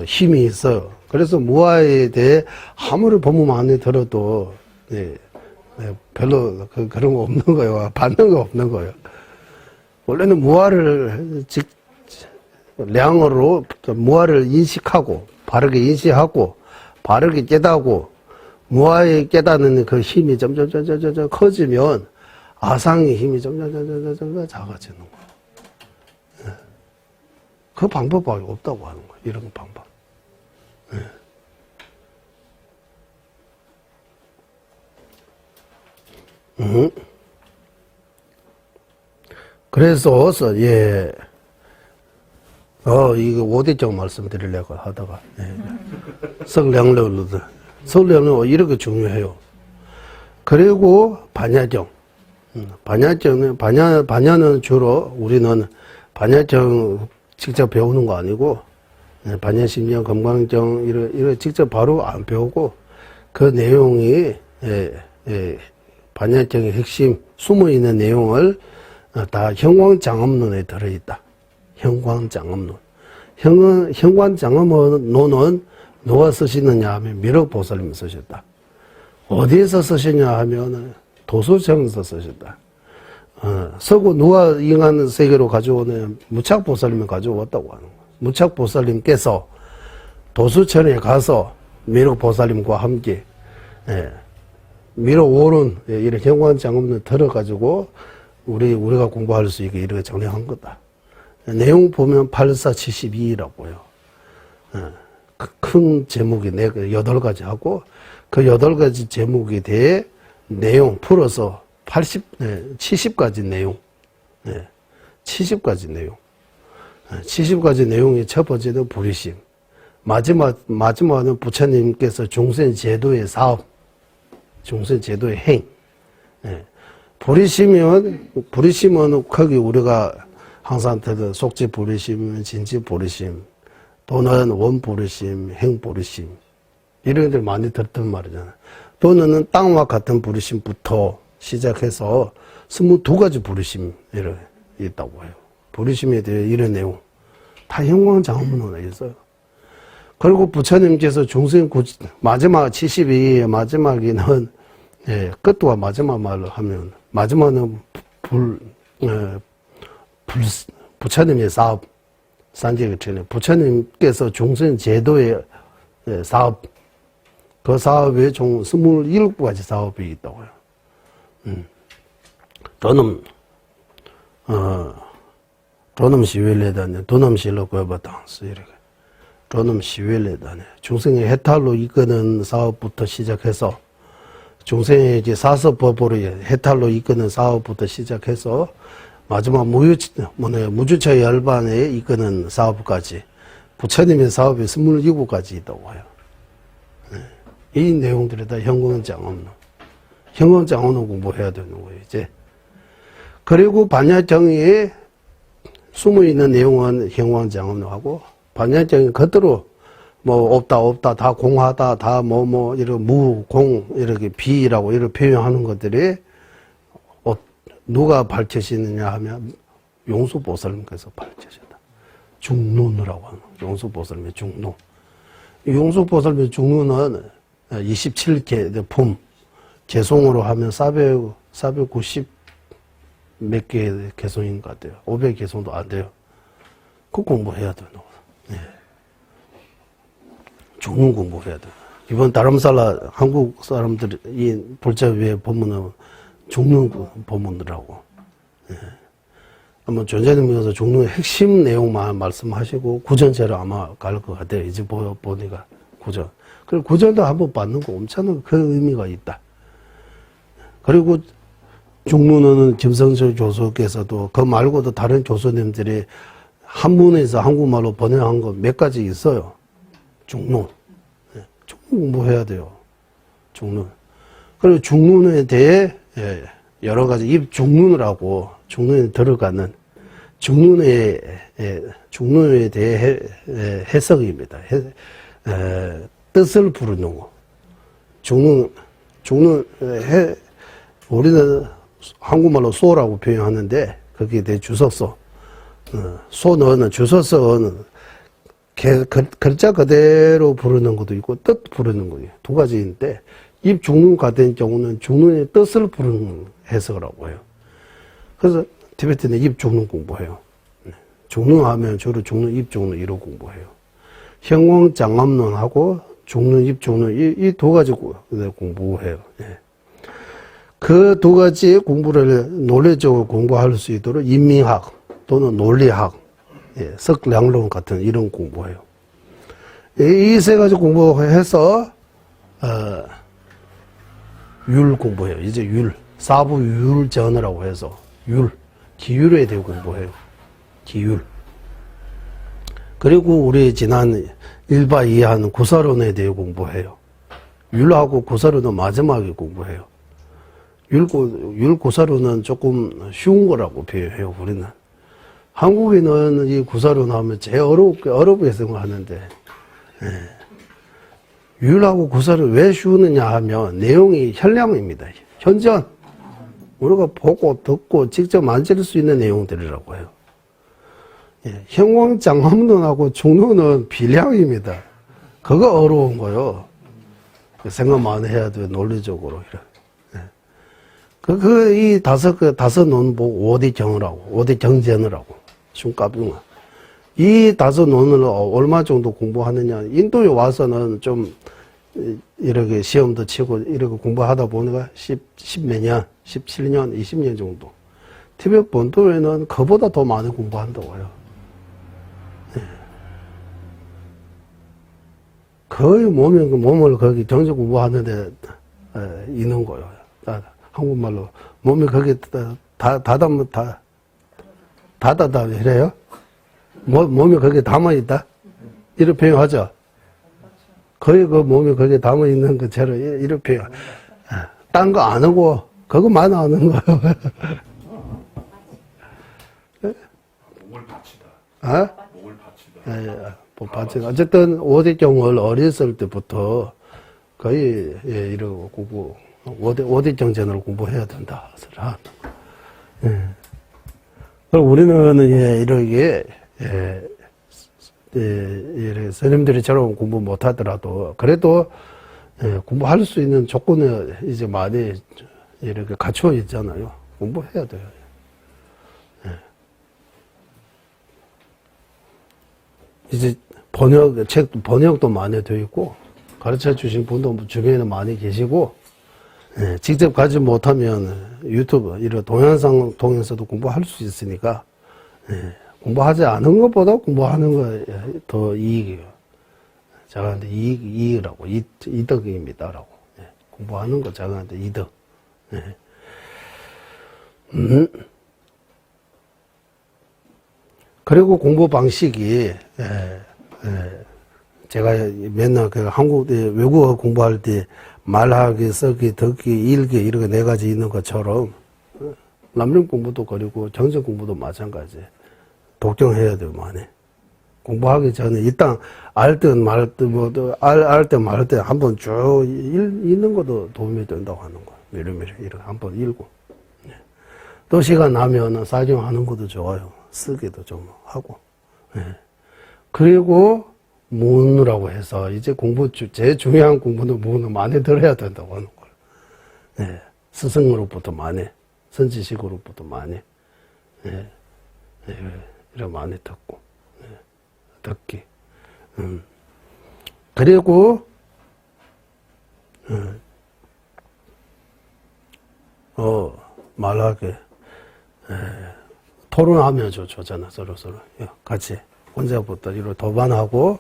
힘이 있어요. 그래서 무아에 대해 아무리 법문 많이 들어도 별로 그런 거 없는 거예요. 받는 거 없는 거예요. 원래는 무아를 량으로 무아를 인식하고 바르게 인식하고 바르게 깨닫고 무아에 깨닫는 그 힘이 점점 커지면 아상의 힘이 점점 작아지는 거예요. 그 방법밖에 없다고 하는 거예요. 이런 방법. 그래서 이거 5대적 말씀드리려고 하다가 성량론들 이렇게 중요해요. 그리고 반야정. 반야는 주로 우리는 반야정 직접 배우는 거 아니고 반야심정, 건강정 이런 직접 바로 안 배우고 그 내용이 반야정의 핵심 숨어 있는 내용을 다 현광장엄론에 들어있다. 현광장엄론. 현광장엄론은 누가 쓰시느냐 하면 미륵보살님이 쓰셨다. 어디에서 쓰시냐 하면 도수청에서 쓰셨다. 서구 누가 인간 세계로 가져오는 무착보살님이 가져왔다고 하는 거예요. 무착보살님께서 도수천에 가서 미륵보살님과 함께 미륵 오른 이런 현광장엄론 들어가지고 우리가 공부할 수 있게 이렇게 정리한 거다. 내용 보면 8472라고요. 큰 제목이 8가지 하고 그 8가지 제목에 대해 내용 풀어서 70가지 내용. 70가지 내용. 70가지 내용의 첫 번째는 불의심. 마지막은 부처님께서 중생 제도의 사업, 중생 제도의 행. 불의심은 거기 우리가 항상 듣는 속지 불의심, 진지 불의심, 또는 원 불의심, 행 불의심 이런 것들 많이 듣던 말이잖아요. 또는 땅과 같은 불의심부터 시작해서 22가지 불의심이 있다고 해요. 불의심에 대해 이런 내용 다 현광장엄론에 있어요. 그리고 부처님께서 중생 마지막 72의 마지막에는 끝과 마지막 말을 하면 마지막은 부처님의 사업, 산재기처럼 부처님께서 중생 제도의 사업, 그 사업에 총 27가지 사업이 있다고요. 도놈 시웰레다네, 도놈 실로구에바당스, 이렇게. 도놈 시웰레다네. 중생의 해탈로 이끄는 사업부터 시작해서 중생의 이제 사서법으로 해탈로 이끄는 사업부터 시작해서 마지막 무주처 열반에 이끄는 사업까지 부처님의 사업이 27가지 있다고 해요. 이 내용들이 다 현광장엄론. 현광장엄론 공부해야 되는 거예요, 이제. 그리고 반야정의에 숨어있는 내용은 현광장엄론하고 반야정의 겉으로 없다, 다 공하다, 다 이런 무, 공, 이렇게 비라고 이렇게 표현하는 것들이 누가 밝혀지느냐 하면 용수보살님께서 밝혀졌다. 중론이라고 하는 용수보살님의 중론. 용수보살님의 중론은 27개 품, 개송으로 하면 490 몇 개의 개송인 것 같아요. 500개송도 안 돼요. 그 공부해야 되는 거예요. 죽는 공부해야 돼. 이번 다름살라 한국 사람들이 이 불자위에 보면은 죽는 법문이라고. 예. 아마 존재님께서 죽는 핵심 내용만 말씀하시고 구전체로 아마 갈 것 같아요. 이제 보니까 구전. 그리고 구전도 한번 받는 거 엄청난 그 의미가 있다. 그리고 중문어는 김성철 교수께서도 그 말고도 다른 교수님들이 한문에서 한국말로 번역한 거 몇 가지 있어요. 중문. 예. 중문 공부해야 돼요. 중문. 그리고 중문에 대해 예, 여러 가지 입 중문을 하고 중문에 들어가는 중문에 대해 해석입니다. 뜻을 부르는 거. 중문 우리는 한국말로 소라고 표현하는데 거기에 대해 주석서. 소는 주석서는 글자 그대로 부르는 것도 있고 뜻 부르는 거예요. 두 가지인데 입 중문 같은 경우는 중문의 뜻을 부르는 해석을 하고 해요. 그래서 티베트는 입 중문 공부해요. 중문하면 주로 중문, 입 중문 이로 공부해요. 형광 장암론하고 중문, 입 중문 이 두 가지 공부해요. 예. 그 두 가지 공부를 논리적으로 공부할 수 있도록 인민학 또는 논리학, 예, 석량론 같은 이런 공부해요. 이 세 가지 공부해서 율 공부해요. 이제 율, 사부 율전이라고 해서 율, 기율에 대해 공부해요. 기율. 그리고 우리 지난 1바 2하는 구사론에 대해 공부해요. 율하고 구사론은 마지막에 공부해요. 율 구사론은 조금 쉬운 거라고 표현해요. 우리는 한국인은 이 구사론 하면 제일 어렵게 생각하는데 율하고 구사를 왜 쉬우느냐 하면 내용이 현량입니다. 현전. 우리가 보고 듣고 직접 만질 수 있는 내용들이라고 해요. 예, 형광장합론하고 중론은 비량입니다. 그거 어려운 거요. 생각 많이 해야 돼요. 논리적으로. 예. 이 다섯 논보 5대 경이라고, 5대 경전이라고, 슌까붕아. 이 다섯 논을 얼마 정도 공부하느냐. 인도에 와서는 좀, 이렇게 시험도 치고, 이렇게 공부하다 보니까 10몇 년, 17년, 20년 정도. 티베트 본토에는 그보다 더 많이 공부한다고 해요. 예. 거의 몸을 거기 경제 공부하는데, 있는 거예요. 한국말로. 몸이 거기 닫아다 이래요? 몸이 거기에 담아있다? 이렇게 표현하죠? 거의 그 몸이 거기에 담아있는 것처럼 이렇게 표현. 딴 거 안 하고, 그거만 하는 거예요. 목을 바치다. 어? 목을 바치다. 뭐 바치다. 어쨌든, 오대경을 어렸을 때부터 거의, 이러고 공부, 오대경전을 공부해야 된다. 그리고 우리는, 이렇게, 스님들이 저런 공부 못 하더라도, 그래도, 공부할 수 있는 조건을 이제 많이 이렇게 갖추어 있잖아요. 공부해야 돼요. 이제 책도 번역도 많이 되어 있고, 가르쳐 주신 분도 주변에 많이 계시고, 직접 가지 못하면 유튜브, 이런 동영상 통해서도 공부할 수 있으니까, 공부하지 않은 것보다 공부하는 거 더 이익이에요. 저한테 이익이라고, 이덕입니다라고. 공부하는 거 저한테 이덕. 그리고 공부 방식이, 제가 맨날 그 한국, 외국어 공부할 때 말하기, 쓰기, 듣기, 읽기, 이렇게 네 가지 있는 것처럼, 남편 공부도 그리고 정책 공부도 마찬가지. 독정해야 돼요, 많이. 공부하기 전에 일단 알 듯 말 듯 알 듯 말 듯 한번 쭉 읽는 것도 도움이 된다고 하는 거예요. 미리미리 이렇게 한번 읽고. 또 시간 나면은 사정하는 것도 좋아요. 쓰기도 좀 하고. 그리고 문이라고 해서 이제 제일 중요한 공부는 문을 많이 들어야 된다고 하는 거예요. 스승으로부터 많이, 선지식으로부터 많이, 이렇게 많이 듣고. 듣기. 그리고 말하게 토론하면 좋잖아. 서로 같이 혼자부터 이렇게 도반하고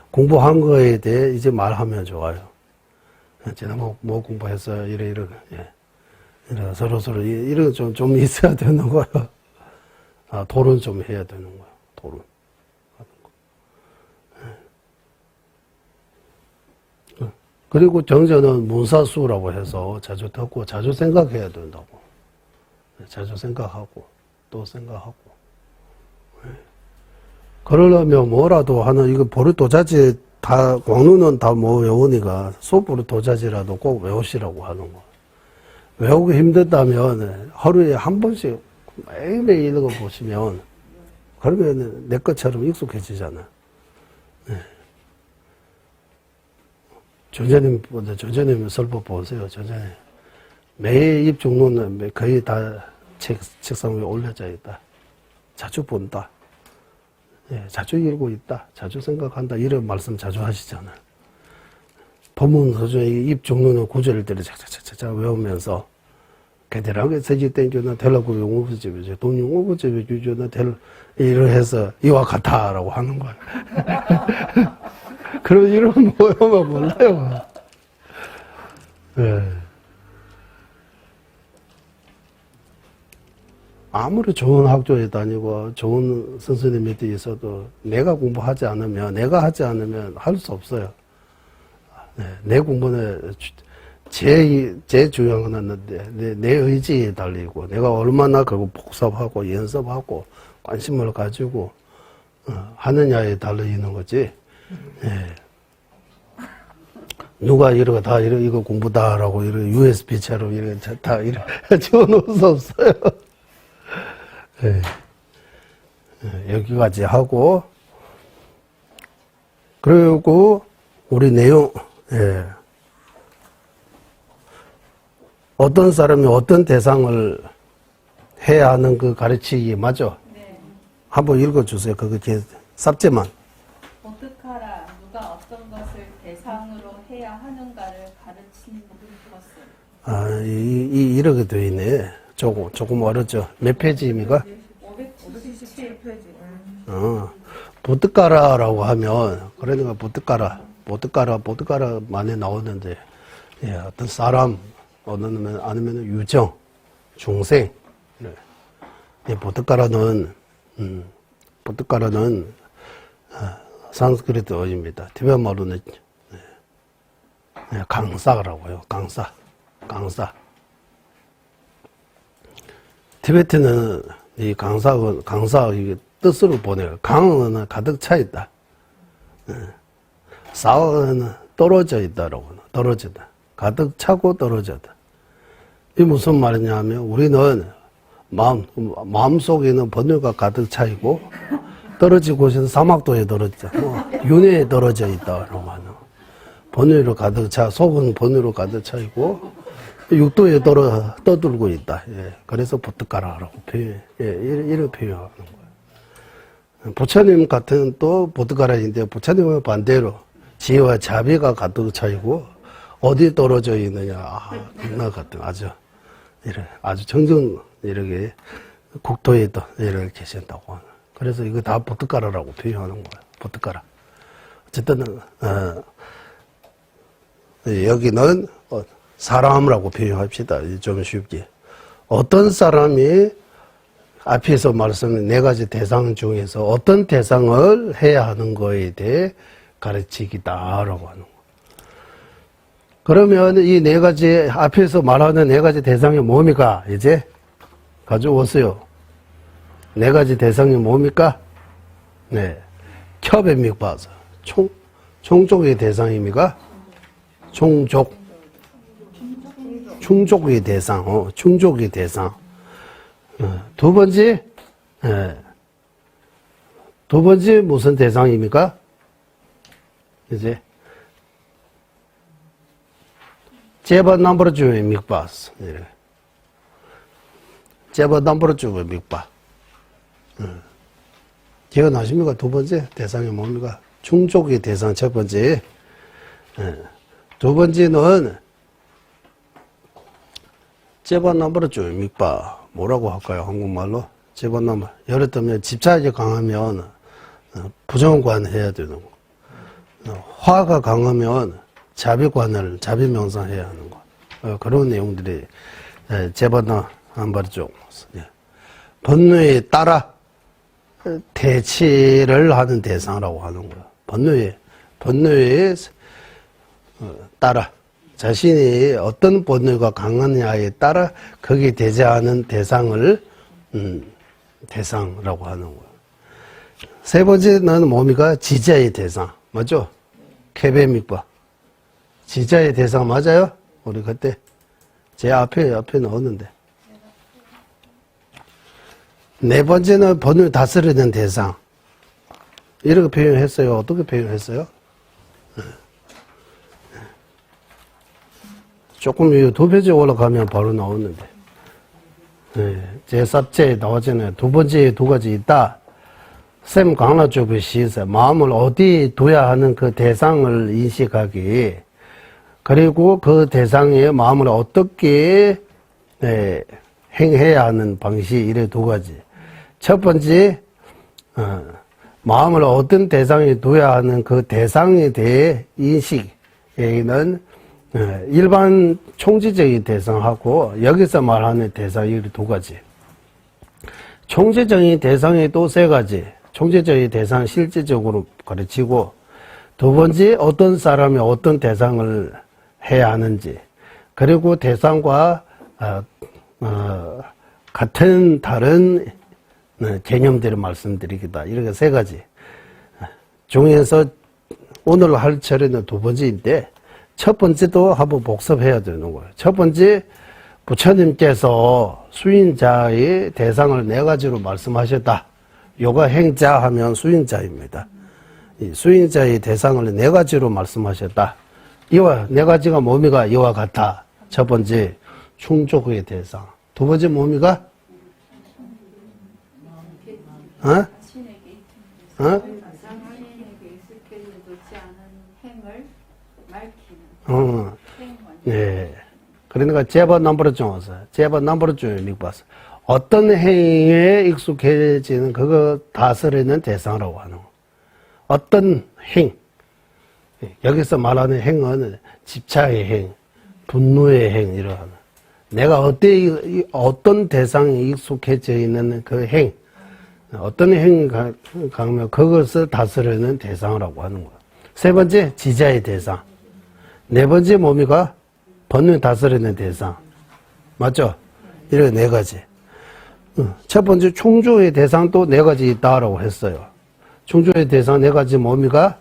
공부한 거에 대해 이제 말하면 좋아요. 지난번 뭐 공부했어요. 이래 예. 서로 이런 좀 있어야 되는 거야. 토론 좀 해야 되는 거야. 토론. 그리고 정제는 문사수라고 해서 자주 듣고 자주 생각해야 된다고. 자주 생각하고 또 생각하고. 그러려면 뭐라도 하는 이거 보리도자지 다 광루는 다 뭐 외우니까 소보리도자지라도 꼭 외우시라고 하는 거. 외우기 힘들다면 하루에 한 번씩 매일매일 읽어보시면 그러면 내 것처럼 익숙해지잖아. 네. 전자님 설법 보세요. 전자님 매일 입중론은 거의 다 책상 위에 올려져 있다. 자주 본다. 예, 자주 읽고 있다. 자주 생각한다. 이런 말씀 자주 하시잖아요. 법문 서주의 입중론의 구절을 착착착착 외우면서 개대랑에 서지 땡겨나 대라고 용어부집이죠. 동용어부집이 주저나 이를 해서 이와 같다라고 하는 거예요. 그런 이런 모양만 몰라요. 네. 아무리 좋은 학교에 다니고 좋은 선생님 밑에 있어도 내가 공부하지 않으면 내가 하지 않으면 할 수 없어요. 네. 내 공부는 제일 중요한 건 내 의지에 달리고 내가 얼마나 그거 복습하고 연습하고 관심을 가지고 하느냐에 달려 있는 거지. 예. 누가 이거 공부다라고 USB처럼 다 지워놓을 수 없어요. 예. 여기까지 하고 그리고 우리 내용 어떤 사람이 어떤 대상을 해야 하는 그 가르치기 맞죠? 네. 한번 읽어주세요. 그거 삽제만. 어떡하라 누가 어떤 것을 대상으로 해야 하는가를 가르치는 것은. 이렇게 되어 있네. 조금 어렵죠. 몇 페이지입니까? 577페이지. 보드까라라고 하면, 그러니까 보드까라 많이 나오는데, 예, 어떤 사람, 아니면 유정, 중생. 네. 예, 보드까라는 산스크리트어입니다. 티베트 말로는 강사라고 해요. 강사. 티베트는 이 강사 이게 뜻으로 보내요. 강은 가득 차 있다. 사은 떨어져 있다라고. 떨어지다. 가득 차고 떨어졌다. 이 무슨 말이냐면 우리는 마음속에는 번뇌가 가득 차 있고 떨어지고 있는 사막도에 떨어져 윤회에 떨어져 있다라고 하는 번뇌로 가득 차 속은 번뇌로 가득 차 있고 육도에 떠들고 있다. 예. 그래서 보드까라라고 이렇게 표현하는 거예요. 부처님 같은 또 보드까라인데 부처님은 반대로 지혜와 자비가 가득 차 있고 어디 떨어져 있느냐 나 같은 아주 정정 이렇게 국토에 이렇게 계신다고 하는. 그래서 이거 다 보드까라라고 표현하는 거예요. 보드까라. 어쨌든 여기는 사람이라고 표현합시다. 좀 쉽게. 어떤 사람이 앞에서 말씀한 네 가지 대상 중에서 어떤 대상을 해야 하는 거에 대해 가르치기다라고 하는 거. 그러면 이 네 가지 앞에서 말하는 네 가지 대상이 뭡니까? 이제 가져오세요. 네 가지 대상이 뭡니까? 네, 켜뱀믹바서 총족의 대상입니까? 충족의 대상, 충족의 대상. 두 번째 무슨 대상입니까? 이제 제바 넘버 주의 믹바스. 제바 넘버 주의 믹바. 기억나십니까? 두 번째 대상이 뭡니까? 충족의 대상 첫 번째. 두 번째는 제반나무로 쫄믹바. 뭐라고 할까요? 한국말로? 제반나무. 예를 들면 집착이 강하면 부정관 해야 되는 거. 화가 강하면 자비관을, 자비명상 해야 하는 거. 그런 내용들이 제반나무로 좀. 번뇌에 따라 대치를 하는 대상이라고 하는 거야. 번뇌에 따라 자신이 어떤 번뇌가 강하냐에 따라 거기에 대제하는 대상을 대상이라고 하는 거야. 세 번째는 뭡니까? 지자의 대상. 맞죠? 케베믹바. 지자의 대상 맞아요? 우리 그때 제 앞에 넣었는데. 네 번째는 번뇌를 다스리는 대상. 이렇게 표현했어요. 어떻게 표현했어요? 조금 두 페이지 올라가면 바로 나오는데. 제 삽제에 나오잖아요. 두 번째 두 가지 있다. 샘 강라 쪽의 시에서 마음을 어디 둬야 하는 그 대상을 인식하기. 그리고 그 대상의 마음을 어떻게 행해야 하는 방식, 이래 두 가지. 첫 번째, 마음을 어떤 대상에 둬야 하는 그 대상에 대해 인식에는 일반 총체적인 대상하고 여기서 말하는 대상이 두 가지. 총체적인 대상이 또 세 가지. 총체적인 대상 실질적으로 가르치고, 두 번째 어떤 사람이 어떤 대상을 해야 하는지, 그리고 대상과 같은 다른 개념들을 말씀드리겠다. 이렇게 세 가지. 중에서 오늘 할 차례는 두 번째인데, 첫 번째도 한번 복습해야 되는 거예요. 첫 번째, 부처님께서 수인자의 대상을 네 가지로 말씀하셨다. 요가 행자 하면 수인자입니다. 이 수인자의 대상을 네 가지로 말씀하셨다. 이와 네 가지가 뭡니까? 이와 같다. 첫 번째, 충족의 대상. 두 번째 뭡니까? 자신에게 익숙해지지 않은 행을 말키는 네. 그러니까 제바 넘버를 정해서 제바 넘버를 쭉 봤어. 어떤 행위에 익숙해지는 그거 다스리는 대상이라고 하는 거. 어떤 행. 여기서 말하는 행은 집착의 행, 분노의 행 이러한. 내가 어떤 대상에 익숙해져 있는 그 행, 어떤 행위 가면 그것을 다스리는 대상이라고 하는 거야. 세 번째, 지자의 대상. 네 번째 뭡니까? 번뇌 다스리는 대상. 맞죠? 이렇게 네 가지. 첫 번째, 충조의 대상도 네 가지 있다라고 했어요. 충조의 대상 네 가지 뭡니까?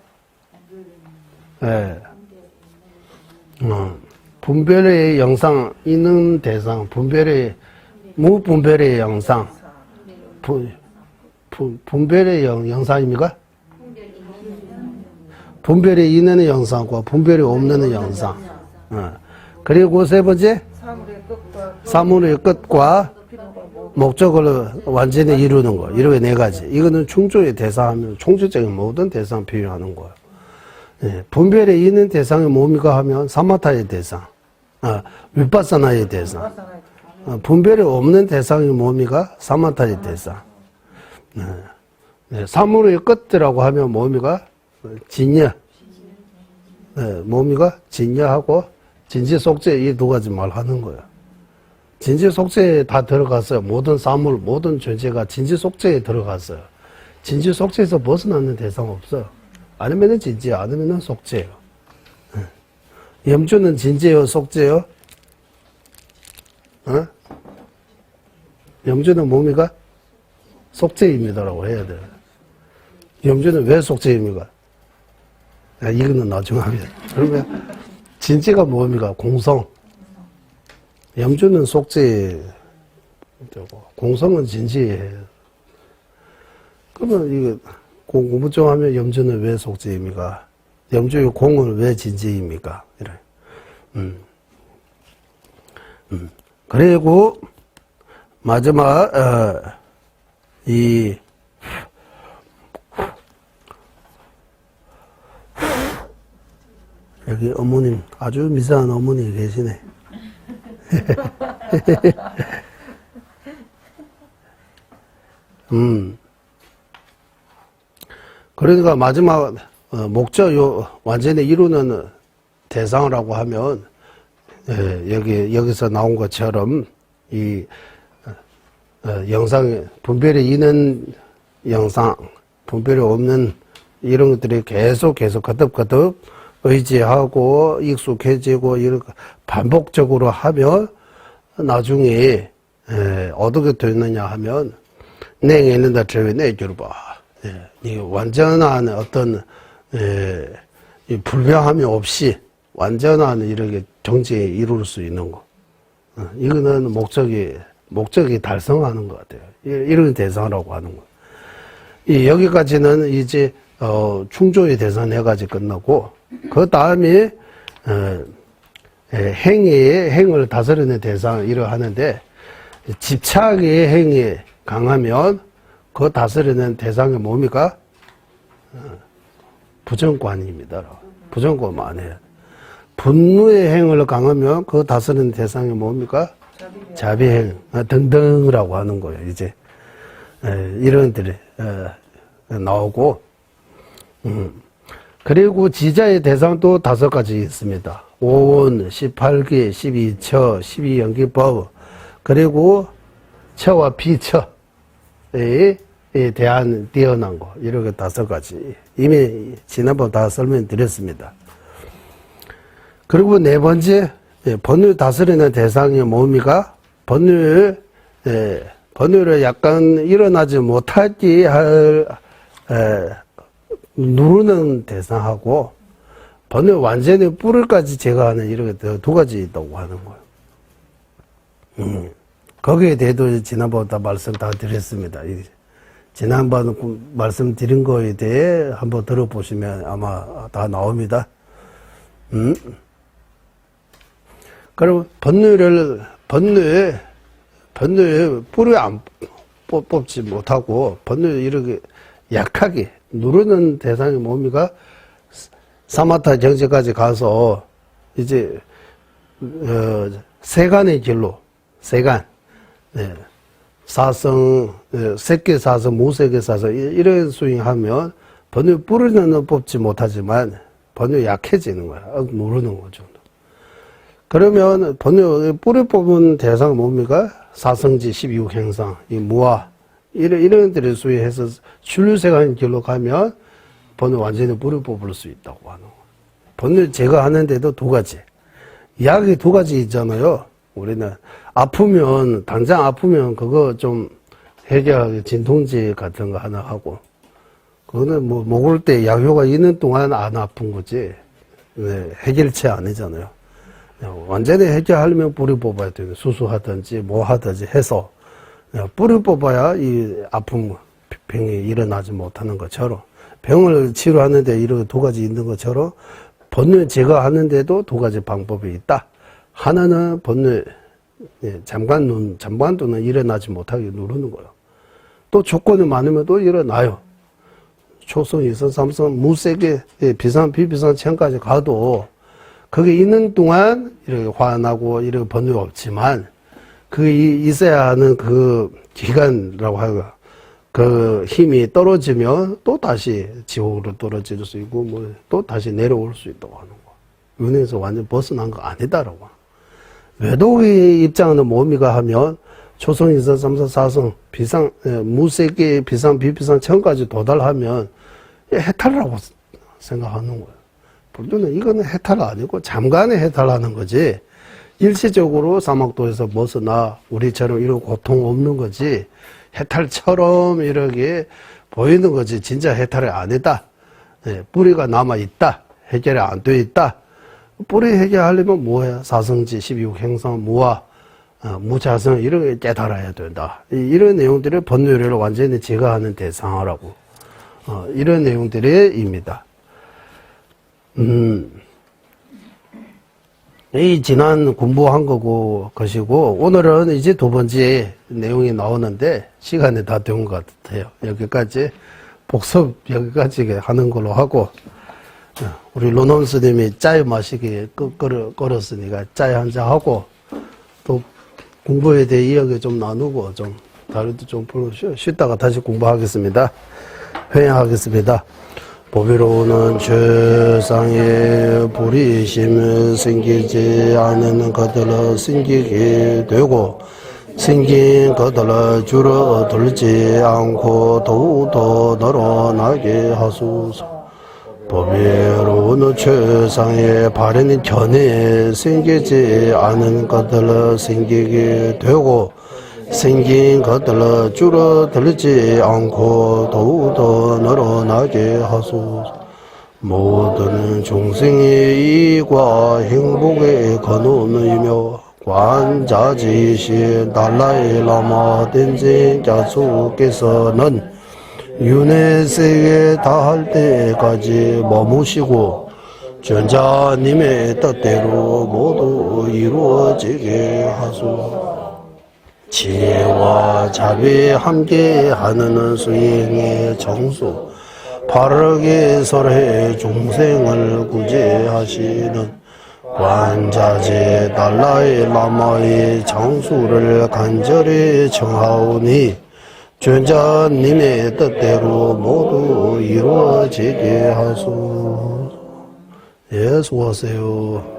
분별의 영상 있는 대상, 무분별의 영상, 분별의 영상입니까? 분별이 있는 영상과 분별이 없는 영상. 그리고 세 번째, 사물의 끝과 목적을 완전히 이루는 거. 이렇게 네 가지. 이거는 충조의 대상하면 총체적인 모든 대상 표현하는 거예요. 분별에 있는 대상이 뭡니까 하면 사마타의 대상, 위파사나의 대상. 분별이 없는 대상이 뭡니까? 사마타의 대상. 사물의 끝이라고 하면 뭡니까? 진여. 뭡니까? 진여하고 진지속죄 이 두 가지 말하는 거예요. 진지속죄에 다 들어갔어요. 모든 사물, 모든 존재가 진지속죄에 들어갔어요. 진지속죄에서 벗어나는 대상 없어요. 아니면은 진지, 아니면은 속죄요. 염주는 진지요, 속죄요? 염주는 뭡니까? 속죄입니다라고 해야 돼요. 염주는 왜 속죄입니까? 이거는 나중에 하면. 그러면 진지가 뭡니까? 공성. 염주는 속죄, 공성은 진지예요. 그러면 이거 공부 좀 하면 염주는 왜 속죄입니까? 염주의 공은 왜 진지입니까? 이래. 그리고 마지막 이 여기 어머님, 아주 미세한 어머니 계시네. 그러니까 마지막 목적 완전히 이루는 대상이라고 하면 여기서 나온 것처럼 이 영상 분별이 있는 영상, 분별이 없는 이런 것들이 계속 거듭 의지하고 익숙해지고 이렇게 반복적으로 하면 나중에 어떻게 되느냐 하면 냉에는다 저외내 줄봐. 이 완전한 어떤 이 불명함이 없이 완전한 이렇게 정지에 이룰 수 있는 거. 이거는 목적이 달성하는 것 같아요. 이런 대상이라고 하는 거. 여기까지는 이제 충조의 대상 4가지 끝나고 그 다음에 행을 다스리는 대상 이러 하는데 집착의 행이 강하면 그 다스리는 대상이 뭡니까? 부정관입니다. 부정관만 해요. 분노의 행을 강하면 그 다스리는 대상이 뭡니까? 자비행 등등이라고 하는 거예요. 이제 이런 들이 나오고 그리고 지자의 대상도 5가지 있습니다. 오온, 18기, 12처, 12연기법 그리고 처와 비처에 대한 뛰어난 거 이렇게 5가지 이미 지난번 다 설명드렸습니다. 그리고 4번째 번뇌 다스리는 대상이 뭡니까? 번뇌를 약간 일어나지 못하게 누르는 대상하고 번뇌 완전히 뿔을까지 제거하는 이렇게 2가지 있다고 하는 거예요. 거기에 대해서 지난번 다 말씀 다 드렸습니다. 지난번 말씀드린 거에 대해 한번 들어보시면 아마 다 나옵니다. 그럼 번뇌에 뿔을 안 뽑지 못하고 번뇌를 이렇게 약하게 누르는 대상이 뭡니까? 사마타 정지까지 가서 이제 세간의 길로 세간 사성 색계사성 무색계사성 이런 스윙하면 번뇌 뿔을 뽑지 못하지만 번뇌 약해지는 거야. 누르는 거죠. 그러면 번뇌 뿔을 뽑은 대상은 뭡니까? 사성지 12행상 이 무아 이런 데를 수행해서 출류세간 길로 가면 번뇌 완전히 뿔을 뽑을 수 있다고 하는 거예요. 번뇌 제거하는데도 2가지. 약이 2가지 있잖아요. 우리는 아프면 당장 아프면 그거 좀 해결하기 진통제 같은 거 하나 하고 그거는 뭐 먹을 때 약효가 있는 동안 안 아픈 거지 해결치 아니잖아요. 완전히 해결하려면 뿔을 뽑아야 돼요. 수술하든지 뭐 하든지 해서 뿔을 뽑아야 이 아픔 병이 일어나지 못하는 것처럼 병을 치료하는데 이런 2가지 있는 것처럼 번뇌 제거하는데도 2가지 방법이 있다. 하나는 번뇌 잠관두는 일어나지 못하게 누르는 거예요. 또 조건이 많으면 또 일어나요. 초성, 이성, 삼성, 무색의 비상, 비비상 체험까지 가도 거기 있는 동안 이렇게 화나고 이렇게 번뇌 없지만 그 있어야 하는 그 기간이라고 하고 그 힘이 떨어지면 또 다시 지옥으로 떨어질 수 있고 뭐 또 다시 내려올 수 있다고 하는 거. 윤회에서 완전 벗어난 거 아니다라고. 외도의 입장은 뭡니까 하면 초성, 이성, 삼성, 사성, 비상, 무색의 비상, 비비상 천까지 도달하면 해탈이라고 생각하는 거예요. 불교는 이거는 해탈 아니고 잠깐의 해탈하는 거지. 일시적으로 사막도에서 벗어나 우리처럼 이런 고통 없는 거지. 해탈처럼 이렇게 보이는 거지. 진짜 해탈이 아니다. 뿌리가 남아있다. 해결이 안 돼 있다. 뿌리 해결하려면 뭐야? 사성지, 12행성, 무아, 무자성 이런 게 깨달아야 된다. 이런 내용들을 번뇌를 완전히 제거하는 대상하라고. 이런 내용들입니다. 이 지난 공부한 거고 것이고 오늘은 이제 2번째 내용이 나오는데 시간이 다 된 것 같아요. 여기까지 복습 여기까지 하는 걸로 하고 우리 로놈 스님이 짜이 마시기 걸었으니까 짜이 한잔 하고 또 공부에 대해 이야기 좀 나누고 좀 다리도 좀 풀고 쉬다가 다시 공부하겠습니다. 회양하겠습니다. 보비로는 최상의 불이심 생기지 않은 것들을 생기게 되고 생긴 것들을 줄어들지 않고 더욱더 늘어나게 하소서. 보비로는 최상의 바른 견해 생기지 않은 것들을 생기게 되고 생긴 것들을 줄어들지 않고 더욱더 늘어나게 하소서. 모든 중생의 이익과 행복의 근원이며 관자지신 달라이 라마 덴진 자수께서는 윤회세에 다할 때까지 머무시고 전자님의 뜻대로 모두 이루어지게 하소서. 지혜와 자비 함께하는 수행의 정수, 바르게 설해 중생을 구제하시는 관자재 달라이 라마의 장수를 간절히 청하오니 전자님의 뜻대로 모두 이루어지게 하소서. 예, 수고하세요.